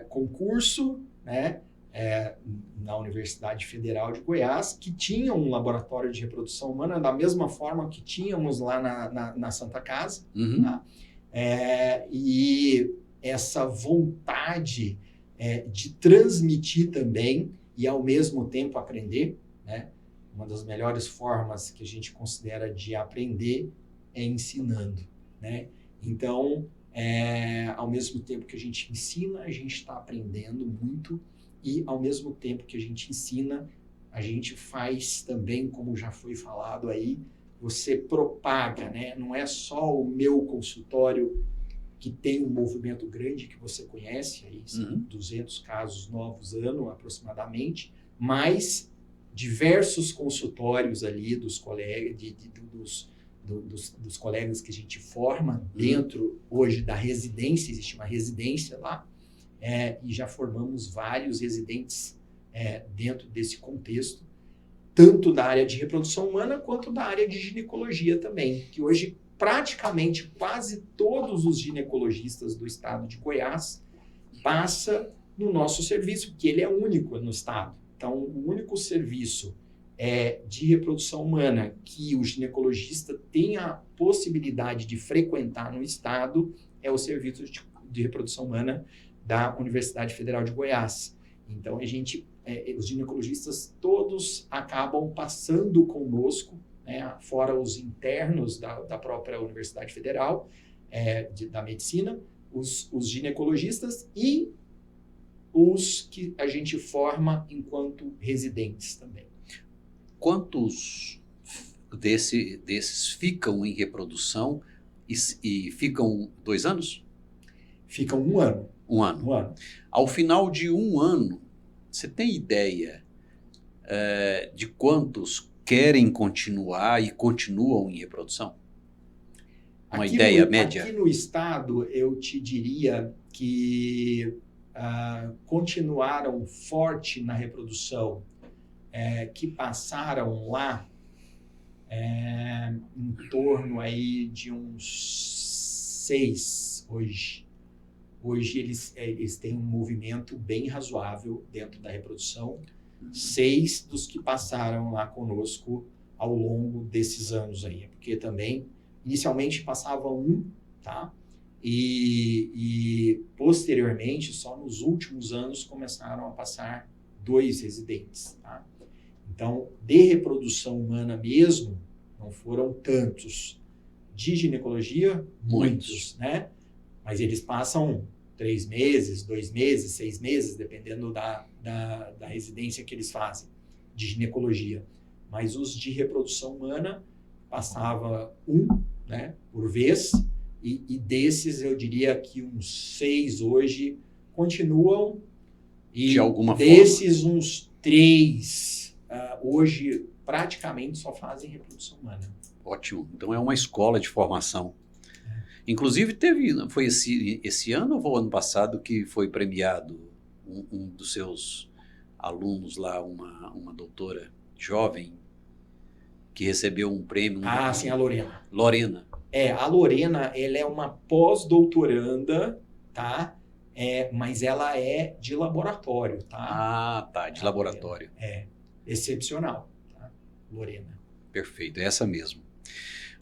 concurso, né? Na Universidade Federal de Goiás, que tinha um laboratório de reprodução humana, da mesma forma que tínhamos lá na Santa Casa. Uhum. Tá? E essa vontade de transmitir também e, ao mesmo tempo, aprender, né? Uma das melhores formas que a gente considera de aprender é ensinando, né? Então, ao mesmo tempo que a gente ensina, a gente está aprendendo muito. E, ao mesmo tempo que a gente ensina, a gente faz também, como já foi falado aí, você propaga, né? Não é só o meu consultório que tem um movimento grande que você conhece, aí, 200 casos novos ano aproximadamente, mas diversos consultórios ali dos colegas, dos colegas que a gente forma dentro hoje da residência, existe uma residência lá, e já formamos vários residentes dentro desse contexto, tanto da área de reprodução humana quanto da área de ginecologia também, que hoje praticamente quase todos os ginecologistas do estado de Goiás passam no nosso serviço, porque ele é único no estado. Então, o único serviço de reprodução humana que o ginecologista tem a possibilidade de frequentar no estado é o serviço de reprodução humana da Universidade Federal de Goiás. Então, os ginecologistas todos acabam passando conosco, né, fora os internos da própria Universidade Federal da Medicina, os ginecologistas e os que a gente forma enquanto residentes também. Quantos desses ficam em reprodução e ficam 2 anos? Ficam 1 ano. 1 ano. 1 ano. Ao final de 1 ano, você tem ideia de quantos querem continuar e continuam em reprodução? Uma ideia média? Aqui no estado, eu te diria que continuaram forte na reprodução, que passaram lá em torno aí de uns 6 hoje. Hoje eles têm um movimento bem razoável dentro da reprodução. 6 dos que passaram lá conosco ao longo desses anos aí. Porque também, inicialmente, passava 1, tá? E posteriormente, só nos últimos anos, começaram a passar 2 residentes, tá? Então, de reprodução humana mesmo, não foram tantos. De ginecologia, muitos, né? Mas eles passam 3 meses, 2 meses, 6 meses, dependendo da residência que eles fazem, de ginecologia. Mas os de reprodução humana passava 1, né, por vez, e desses eu diria que uns 6 hoje continuam, e de alguma desses forma. Uns 3 hoje praticamente só fazem reprodução humana. Ótimo, então é uma escola de formação. Inclusive foi esse ano ou foi o ano passado que foi premiado um dos seus alunos lá, uma doutora jovem, que recebeu um prêmio. Sim, a Lorena. Lorena. A Lorena, ela é uma pós-doutoranda, tá? Mas ela é de laboratório, tá? Tá, de laboratório. Excepcional, tá? Lorena. Perfeito, é essa mesmo.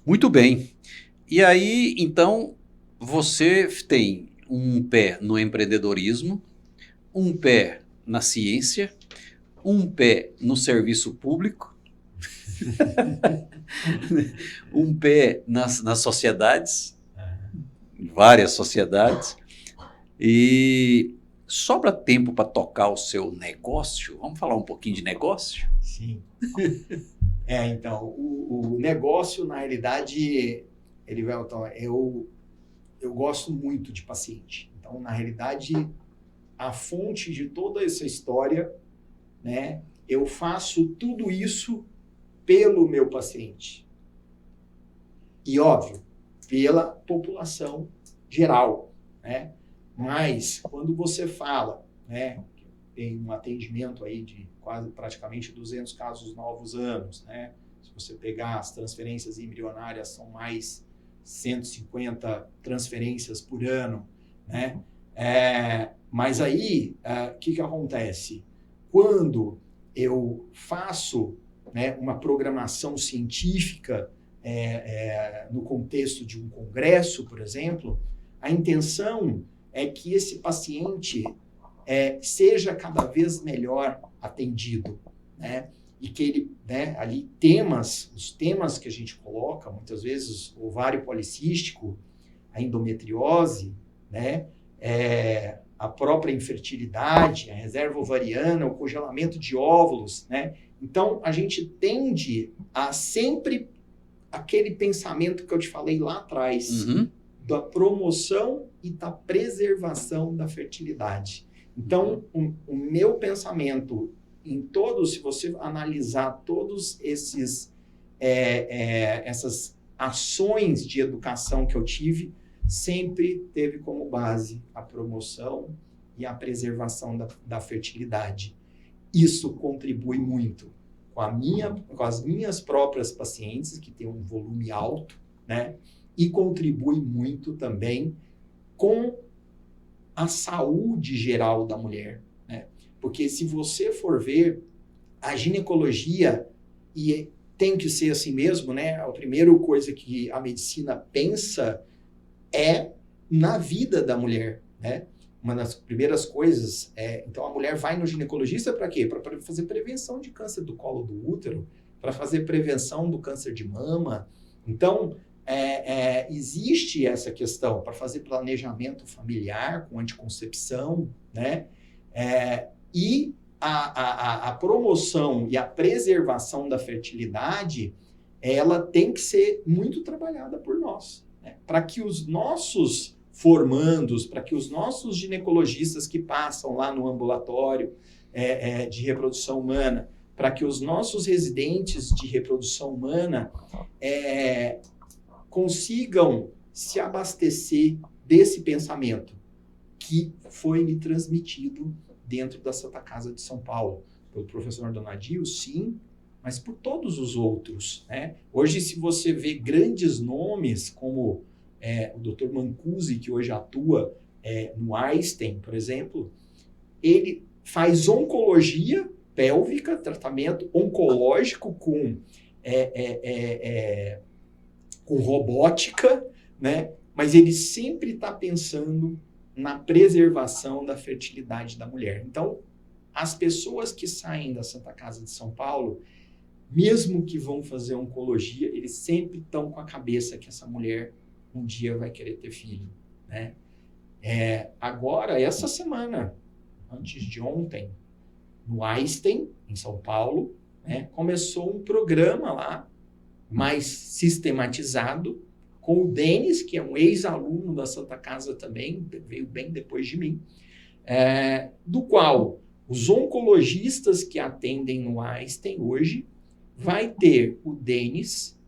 Muito bem. E aí, então, você tem um pé no empreendedorismo, um pé na ciência, um pé no serviço público, um pé nas sociedades, várias sociedades, e sobra tempo para tocar o seu negócio? Vamos falar um pouquinho de negócio? Sim. Então, o negócio, na realidade, Elivelton, eu gosto muito de paciente. Então, na realidade, a fonte de toda essa história, né, eu faço tudo isso pelo meu paciente. E, óbvio, pela população geral, né? Mas, quando você fala, né, tem um atendimento aí de praticamente 200 casos novos anos, né? Se você pegar as transferências embrionárias, são mais 150 transferências por ano, né? Mas aí, o que acontece? Quando eu faço, né, uma programação científica no contexto de um congresso, por exemplo, a intenção é que esse paciente seja cada vez melhor atendido, né? E que ele, né, ali os temas que a gente coloca, muitas vezes o ovário policístico, a endometriose, né, a própria infertilidade, a reserva ovariana, o congelamento de óvulos, né? Então, a gente tende a sempre aquele pensamento que eu te falei lá atrás, da promoção e da preservação da fertilidade. Então, o meu pensamento se você analisar todos essas ações de educação que eu tive, sempre teve como base a promoção e a preservação da fertilidade. Isso contribui muito com as minhas próprias pacientes, que têm um volume alto, né? E contribui muito também com a saúde geral da mulher, né? Porque se você for ver, a ginecologia, e tem que ser assim mesmo, né? A primeira coisa que a medicina pensa é na vida da mulher, né? Uma das primeiras coisas então a mulher vai no ginecologista para quê? Para fazer prevenção de câncer do colo do útero, para fazer prevenção do câncer de mama. Então, existe essa questão para fazer planejamento familiar com anticoncepção, né? E a promoção e a preservação da fertilidade, ela tem que ser muito trabalhada por nós, né? Para que os nossos formandos, para que os nossos ginecologistas que passam lá no ambulatório de reprodução humana, para que os nossos residentes de reprodução humana consigam se abastecer desse pensamento que foi me transmitido dentro da Santa Casa de São Paulo, pelo professor Donadio, sim, mas por todos os outros, né? Hoje, se você vê grandes nomes como o Dr. Mancusi, que hoje atua no Einstein, por exemplo, ele faz oncologia pélvica, tratamento oncológico com robótica, né? Mas ele sempre está pensando na preservação da fertilidade da mulher. Então, as pessoas que saem da Santa Casa de São Paulo, mesmo que vão fazer oncologia, eles sempre estão com a cabeça que essa mulher um dia vai querer ter filho, né? Agora, essa semana, antes de ontem, no Einstein, em São Paulo, né, começou um programa lá, mais sistematizado, com o Denis, que é um ex-aluno da Santa Casa também, veio bem depois de mim, do qual os oncologistas que atendem no Einstein hoje vai ter o Denis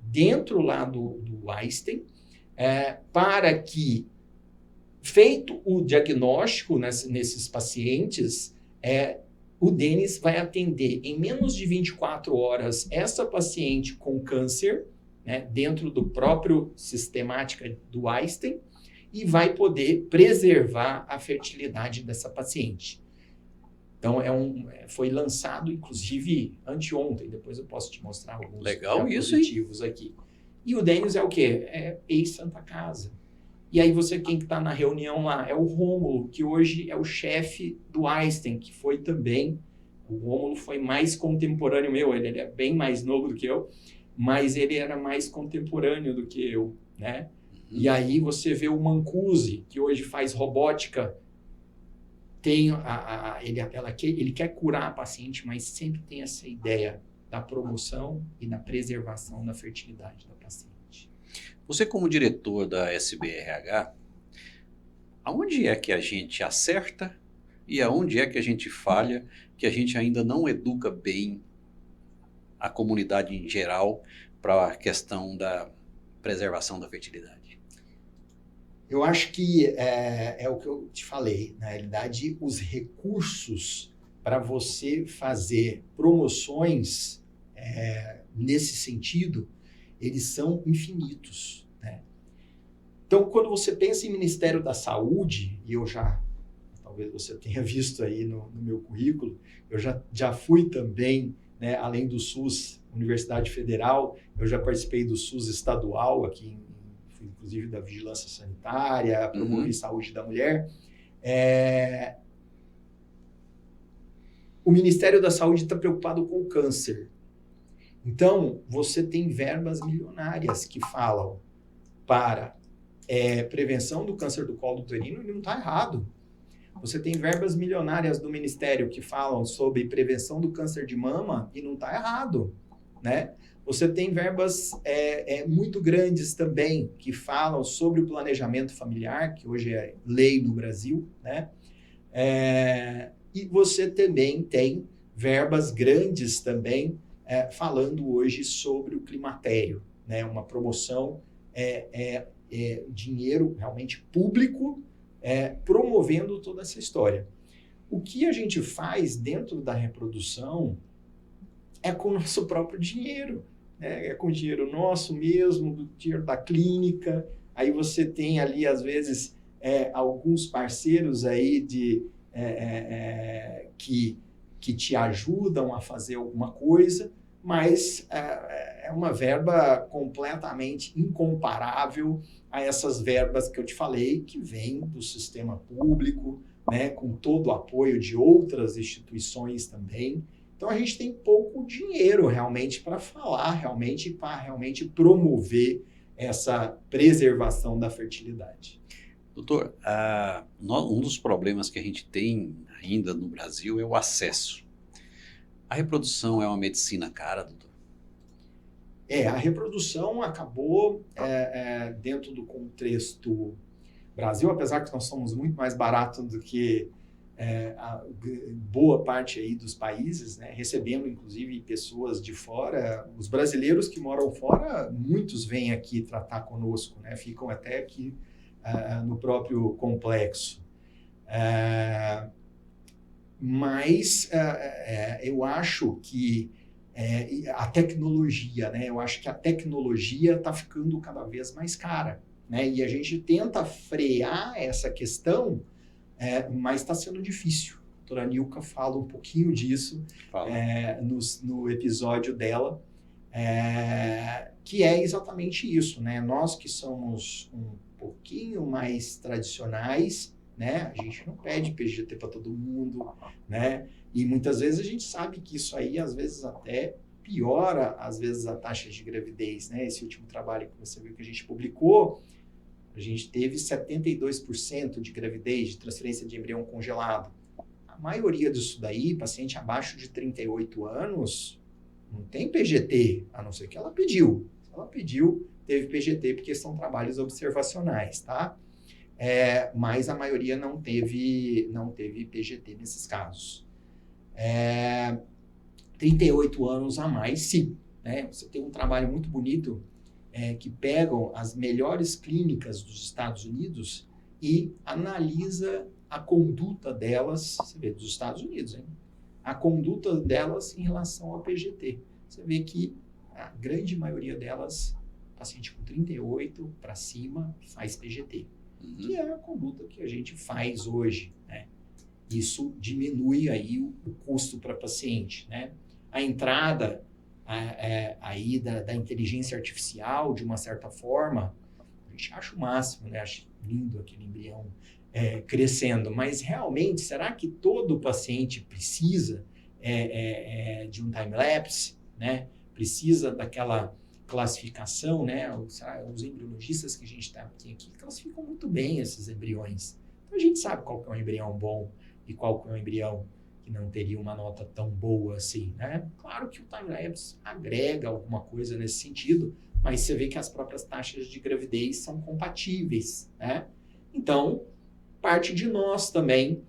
dentro lá do Einstein, para que, feito o diagnóstico nesses pacientes, o Denis vai atender em menos de 24 horas essa paciente com câncer, né, dentro do próprio sistemática do Einstein, e vai poder preservar a fertilidade dessa paciente. Então, foi lançado, inclusive, anteontem. Depois eu posso te mostrar alguns diapositivos aqui. E o Denis é o quê? É ex-Santa Casa. E aí quem está na reunião lá é o Rômulo, que hoje é o chefe do Einstein, que foi também, o Rômulo foi mais contemporâneo meu, ele é bem mais novo do que eu, mas ele era mais contemporâneo do que eu, né? E aí você vê o Mancusi, que hoje faz robótica, ele quer curar a paciente, mas sempre tem essa ideia da promoção e da preservação da fertilidade da paciente. Você, como diretor da SBRH, aonde é que a gente acerta e aonde é que a gente falha, que a gente ainda não educa bem a comunidade em geral para a questão da preservação da fertilidade? Eu acho que é o que eu te falei. Na realidade, os recursos para você fazer promoções nesse sentido, eles são infinitos, né? Então, quando você pensa em Ministério da Saúde, e talvez você tenha visto aí no meu currículo, eu já fui também, né, além do SUS, Universidade Federal, eu já participei do SUS estadual, fui inclusive da Vigilância Sanitária, promovi saúde da mulher. O Ministério da Saúde está preocupado com o câncer. Então, você tem verbas milionárias que falam para prevenção do câncer do colo uterino, e não está errado. Você tem verbas milionárias do Ministério que falam sobre prevenção do câncer de mama, e não está errado, né? Você tem verbas muito grandes também que falam sobre o planejamento familiar, que hoje é lei no Brasil, né? E você também tem verbas grandes também falando hoje sobre o climatério, né? Uma promoção, dinheiro realmente público, promovendo toda essa história. O que a gente faz dentro da reprodução é com o nosso próprio dinheiro, né? É com o dinheiro nosso mesmo, do dinheiro da clínica. Aí você tem ali, às vezes, alguns parceiros aí que te ajudam a fazer alguma coisa, mas é uma verba completamente incomparável a essas verbas que eu te falei, que vêm do sistema público, né, com todo o apoio de outras instituições também. Então, a gente tem pouco dinheiro realmente para falar, para realmente promover essa preservação da fertilidade. Doutor, um dos problemas que a gente tem ainda no Brasil é o acesso. A reprodução é uma medicina cara, doutor? A reprodução acabou dentro do contexto Brasil, apesar que nós somos muito mais baratos do que boa parte aí dos países, né, recebendo inclusive pessoas de fora. Os brasileiros que moram fora, muitos vêm aqui tratar conosco, né, ficam até aqui no próprio complexo. Mas eu acho que a tecnologia, né, eu acho que a tecnologia está ficando cada vez mais cara, né, e a gente tenta frear essa questão, mas está sendo difícil. A doutora Nilka fala um pouquinho disso no episódio dela, que é exatamente isso, né? Nós que somos um pouquinho mais tradicionais, né? A gente não pede PGT para todo mundo, né? E muitas vezes a gente sabe que isso aí, às vezes, até piora, às vezes, a taxa de gravidez, né? Esse último trabalho que você viu que a gente publicou, a gente teve 72% de gravidez, de transferência de embrião congelado. A maioria disso daí, paciente abaixo de 38 anos, não tem PGT, a não ser que ela pediu. Se ela pediu, teve PGT, porque são trabalhos observacionais, tá? Mas a maioria não teve PGT nesses casos. 38 anos a mais, sim. Né? Você tem um trabalho muito bonito que pegam as melhores clínicas dos Estados Unidos e analisa a conduta delas, você vê, dos Estados Unidos, hein? A conduta delas em relação ao PGT. Você vê que a grande maioria delas, paciente com 38 para cima, faz PGT, que é a conduta que a gente faz hoje, né? Isso diminui aí o custo para paciente, né? A entrada aí da inteligência artificial, de uma certa forma, a gente acha o máximo, né? Acho lindo aquele embrião crescendo, mas realmente, será que todo paciente precisa de um time-lapse, né? Precisa daquela classificação, né? Os embriologistas que a gente tem aqui classificam muito bem esses embriões. Então, a gente sabe qual que é um embrião bom e qual que é um embrião que não teria uma nota tão boa assim, né? Claro que o time-lapse agrega alguma coisa nesse sentido, mas você vê que as próprias taxas de gravidez são compatíveis, né? Então, parte de nós também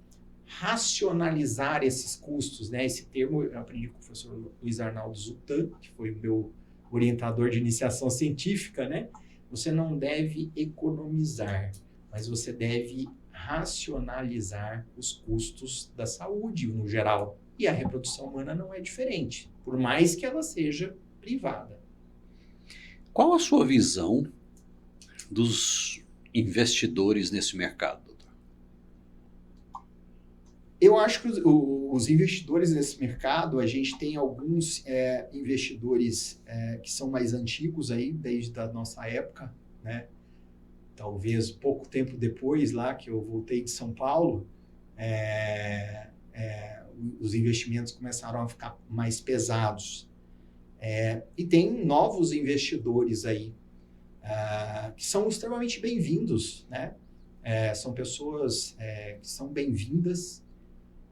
racionalizar esses custos, né? Esse termo eu aprendi com o professor Luiz Arnaldo Zutan, que foi o meu orientador de iniciação científica, né? Você não deve economizar, mas você deve racionalizar os custos da saúde no geral. E a reprodução humana não é diferente, por mais que ela seja privada. Qual a sua visão dos investidores nesse mercado, doutor? Eu acho que os investidores nesse mercado, a gente tem alguns investidores que são mais antigos aí, desde a nossa época, né? Talvez pouco tempo depois, lá que eu voltei de São Paulo, os investimentos começaram a ficar mais pesados. E tem novos investidores aí, que são extremamente bem-vindos, né? São pessoas que são bem-vindas,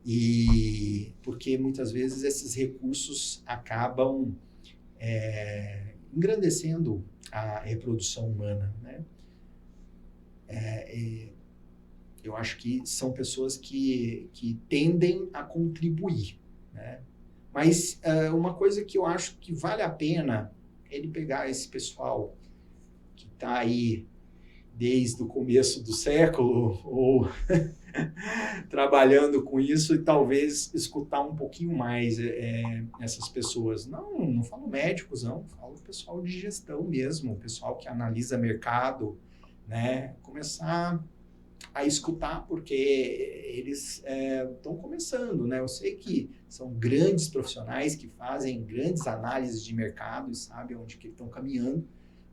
e porque muitas vezes esses recursos acabam engrandecendo a reprodução humana, né? Eu acho que são pessoas que tendem a contribuir, né? Mas uma coisa que eu acho que vale a pena ele pegar esse pessoal que está aí desde o começo do século ou trabalhando com isso, e talvez escutar um pouquinho mais essas pessoas. Não falo médicos, não, falo pessoal de gestão mesmo, pessoal que analisa mercado, né? Começar a escutar, porque eles estão começando, né? Eu sei que são grandes profissionais que fazem grandes análises de mercado e sabem onde que estão caminhando,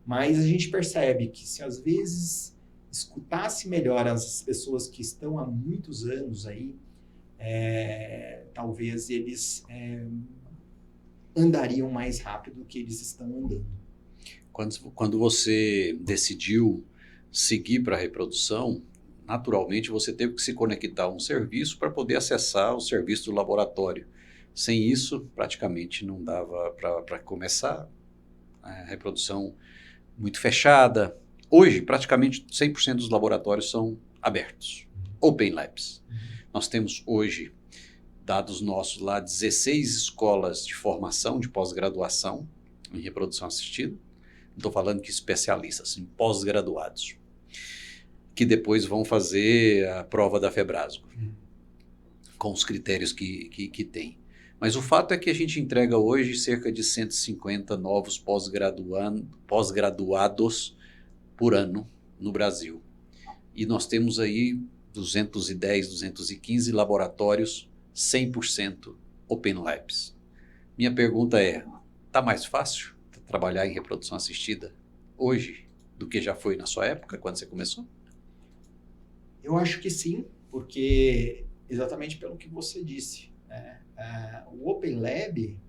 mas a gente percebe que se às vezes escutasse melhor as pessoas que estão há muitos anos aí, talvez eles andariam mais rápido do que eles estão andando. Quando você decidiu seguir para a reprodução, naturalmente você teve que se conectar a um serviço para poder acessar o serviço do laboratório. Sem isso, praticamente não dava para começar. A reprodução muito fechada. Hoje, praticamente 100% dos laboratórios são abertos, open labs. Nós temos hoje, dados nossos lá, 16 escolas de formação, de pós-graduação em reprodução assistida. Estou falando que especialistas, em pós-graduados, que depois vão fazer a prova da Febrasgo, com os critérios que tem. Mas o fato é que a gente entrega hoje cerca de 150 novos pós-graduados por ano no Brasil. E nós temos aí 210, 215 laboratórios 100% Open Labs. Minha pergunta é, está mais fácil trabalhar em reprodução assistida hoje do que já foi na sua época, quando você começou? Eu acho que sim, porque exatamente pelo que você disse, né? O Open Lab,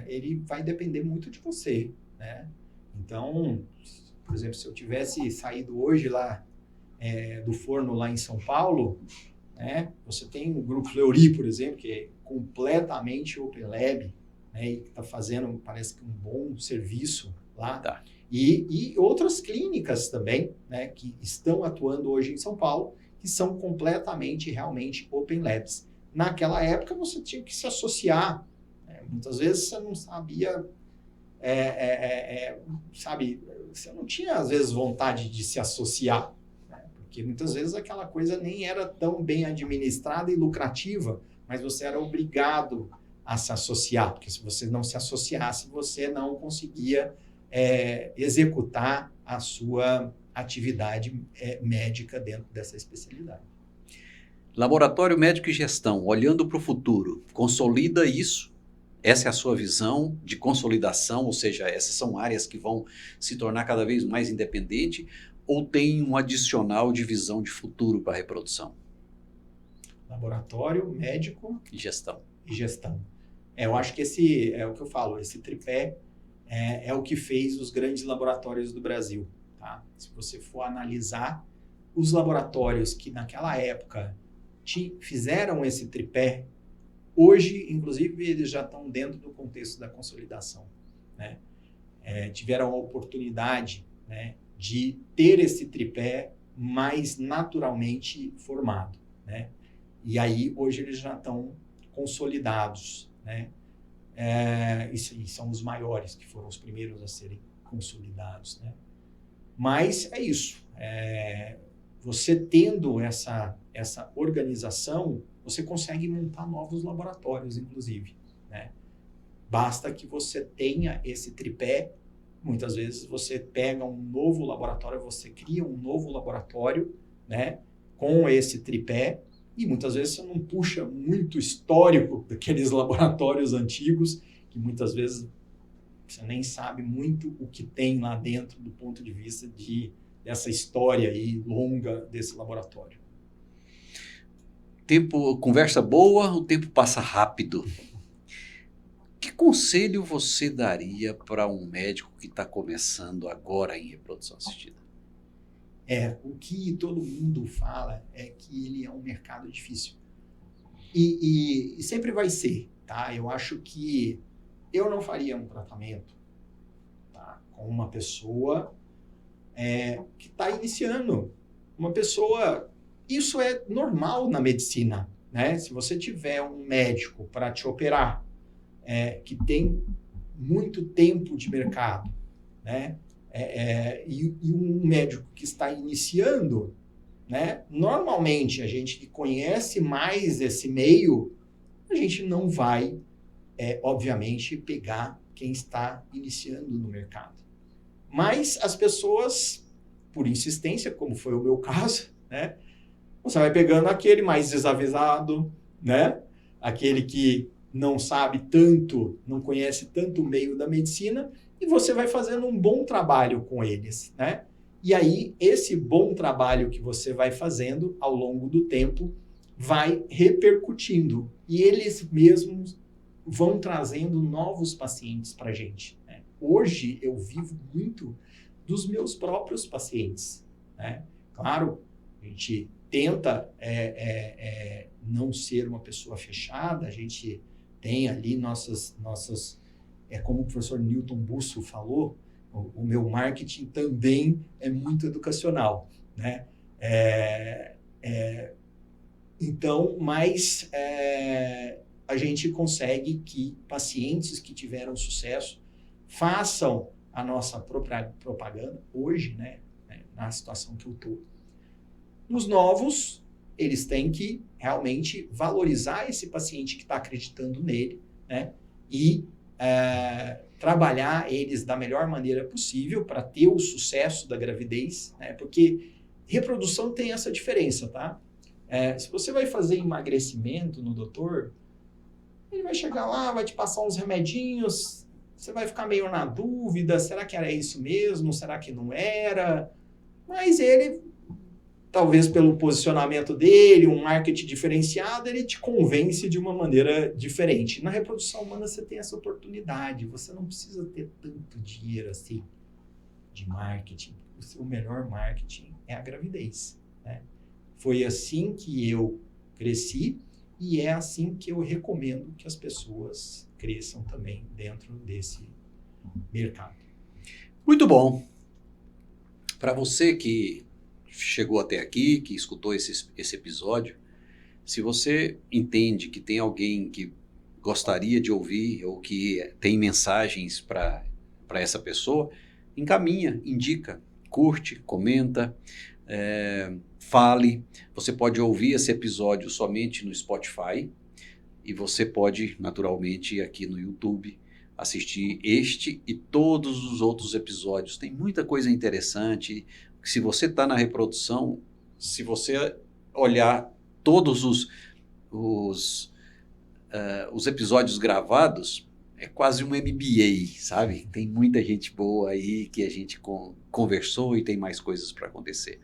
ele vai depender muito de você, né? Então, por exemplo, se eu tivesse saído hoje lá do forno lá em São Paulo, né? Você tem o Grupo Fleury, por exemplo, que é completamente Open Lab, né? E está fazendo, parece que um bom serviço lá. Tá. E outras clínicas também, né? Que estão atuando hoje em São Paulo, que são completamente, realmente Open Labs. Naquela época, você tinha que se associar. Né? Muitas vezes você não sabia, sabe, você não tinha, às vezes, vontade de se associar. Né? Porque muitas vezes aquela coisa nem era tão bem administrada e lucrativa, mas você era obrigado a se associar, porque se você não se associasse, você não conseguia executar a sua atividade médica dentro dessa especialidade. Laboratório Médico e Gestão, olhando para o futuro, consolida isso? Essa é a sua visão de consolidação, ou seja, essas são áreas que vão se tornar cada vez mais independentes, ou tem um adicional de visão de futuro para a reprodução? Laboratório, médico e gestão. Eu acho que esse é o que eu falo, esse tripé é o que fez os grandes laboratórios do Brasil. Tá? Se você for analisar os laboratórios que naquela época fizeram esse tripé, hoje, inclusive, eles já estão dentro do contexto da consolidação. Né? Tiveram a oportunidade, né, de ter esse tripé mais naturalmente formado. Né? E aí, hoje, eles já estão consolidados. Né? E são os maiores, que foram os primeiros a serem consolidados. Né? Mas é isso. Você tendo essa organização, você consegue montar novos laboratórios, inclusive. Né? Basta que você tenha esse tripé. Muitas vezes você pega um novo laboratório, você cria um novo laboratório, né, com esse tripé, e muitas vezes você não puxa muito histórico daqueles laboratórios antigos, que muitas vezes você nem sabe muito o que tem lá dentro do ponto de vista dessa história aí longa desse laboratório. Conversa boa, o tempo passa rápido. Que conselho você daria para um médico que está começando agora em reprodução assistida? O que todo mundo fala é que ele é um mercado difícil. E sempre vai ser, tá? Eu acho que eu não faria um tratamento, tá, com uma pessoa que está iniciando. Uma pessoa... Isso é normal na medicina, né? Se você tiver um médico para te operar, que tem muito tempo de mercado, né? E um médico que está iniciando, né? Normalmente, a gente que conhece mais esse meio, a gente não vai, obviamente, pegar quem está iniciando no mercado. Mas as pessoas, por insistência, como foi o meu caso, né? Você vai pegando aquele mais desavisado, né? Aquele que não sabe tanto, não conhece tanto o meio da medicina, e você vai fazendo um bom trabalho com eles, né? E aí, esse bom trabalho que você vai fazendo ao longo do tempo vai repercutindo. E eles mesmos vão trazendo novos pacientes para a gente. Né? Hoje, eu vivo muito dos meus próprios pacientes. Né? Claro, a gente tenta não ser uma pessoa fechada, a gente tem ali nossas como o professor Newton Busso falou, o meu marketing também é muito educacional, né? Então, mas a gente consegue que pacientes que tiveram sucesso façam a nossa própria propaganda hoje, né, na situação que eu estou. Os novos, eles têm que realmente valorizar esse paciente que está acreditando nele, né, e trabalhar eles da melhor maneira possível para ter o sucesso da gravidez, né, porque reprodução tem essa diferença, tá? Se você vai fazer emagrecimento no doutor, ele vai chegar lá, vai te passar uns remedinhos, você vai ficar meio na dúvida, será que era isso mesmo? Será que não era? Mas ele, talvez pelo posicionamento dele, um marketing diferenciado, ele te convence de uma maneira diferente. Na reprodução humana você tem essa oportunidade, você não precisa ter tanto dinheiro assim de marketing. O seu melhor marketing é a gravidez, né? Foi assim que eu cresci e é assim que eu recomendo que as pessoas cresçam também dentro desse mercado. Muito bom. Para você que chegou até aqui, que escutou esse episódio, se você entende que tem alguém que gostaria de ouvir ou que tem mensagens para essa pessoa, encaminha, indica, curte, comenta, fale. Você pode ouvir esse episódio somente no Spotify e você pode, naturalmente, aqui no YouTube, assistir este e todos os outros episódios. Tem muita coisa interessante. Se você está na reprodução, se você olhar todos os episódios gravados, é quase um MBA, sabe? Tem muita gente boa aí que a gente conversou e tem mais coisas para acontecer.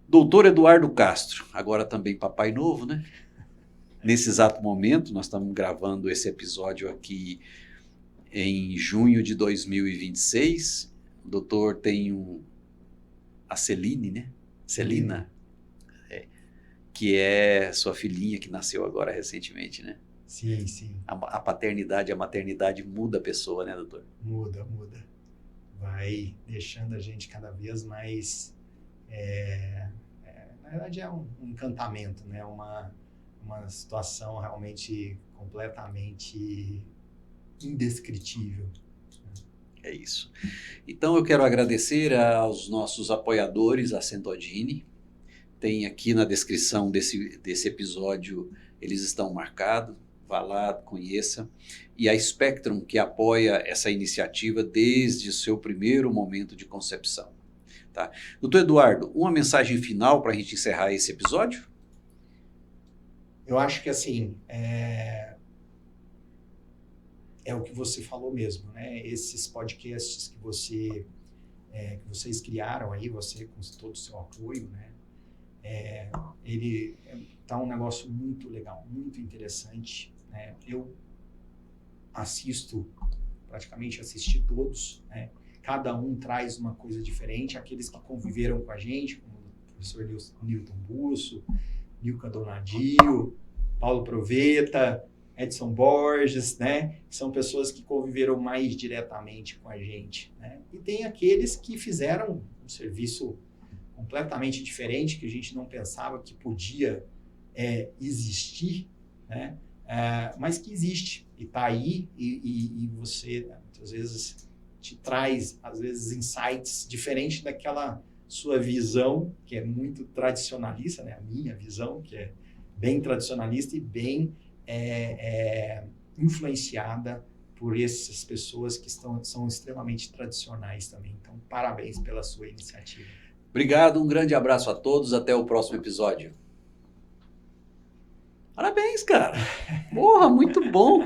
Doutor Eduardo Castro, agora também papai novo, né? Nesse exato momento, nós estamos gravando esse episódio aqui em junho de 2026. O doutor tem a Celine, né? Celina, que é sua filhinha que nasceu agora recentemente, né? Sim, sim. A paternidade, a maternidade muda a pessoa, né, doutor? Muda. Vai deixando a gente cada vez mais... na verdade é um encantamento, né? Uma situação realmente completamente indescritível. É isso. Então eu quero agradecer aos nossos apoiadores, a Centodini. Tem aqui na descrição desse episódio, eles estão marcados. Vá lá, conheça. E a Spectrum, que apoia essa iniciativa desde o seu primeiro momento de concepção. Tá? Doutor Eduardo, uma mensagem final para a gente encerrar esse episódio? Eu acho que assim, é o que você falou mesmo, né? Esses podcasts que vocês criaram aí, você com todo o seu apoio, né? Ele tá um negócio muito legal, muito interessante, né? Eu praticamente assisti todos, né? Cada um traz uma coisa diferente. Aqueles que conviveram com a gente, como o professor Newton Busso, Nilka Donadio, Paulo Proveta, Edson Borges, né? São pessoas que conviveram mais diretamente com a gente, né? E tem aqueles que fizeram um serviço completamente diferente, que a gente não pensava que podia existir, né? Mas que existe e está aí, e você, às vezes, te traz, às vezes, insights diferentes daquela sua visão, que é muito tradicionalista, né? A minha visão, que é bem tradicionalista e bem influenciada por essas pessoas que são extremamente tradicionais também. Então, parabéns pela sua iniciativa. Obrigado, um grande abraço a todos, até o próximo episódio. Parabéns, cara. Porra, muito bom.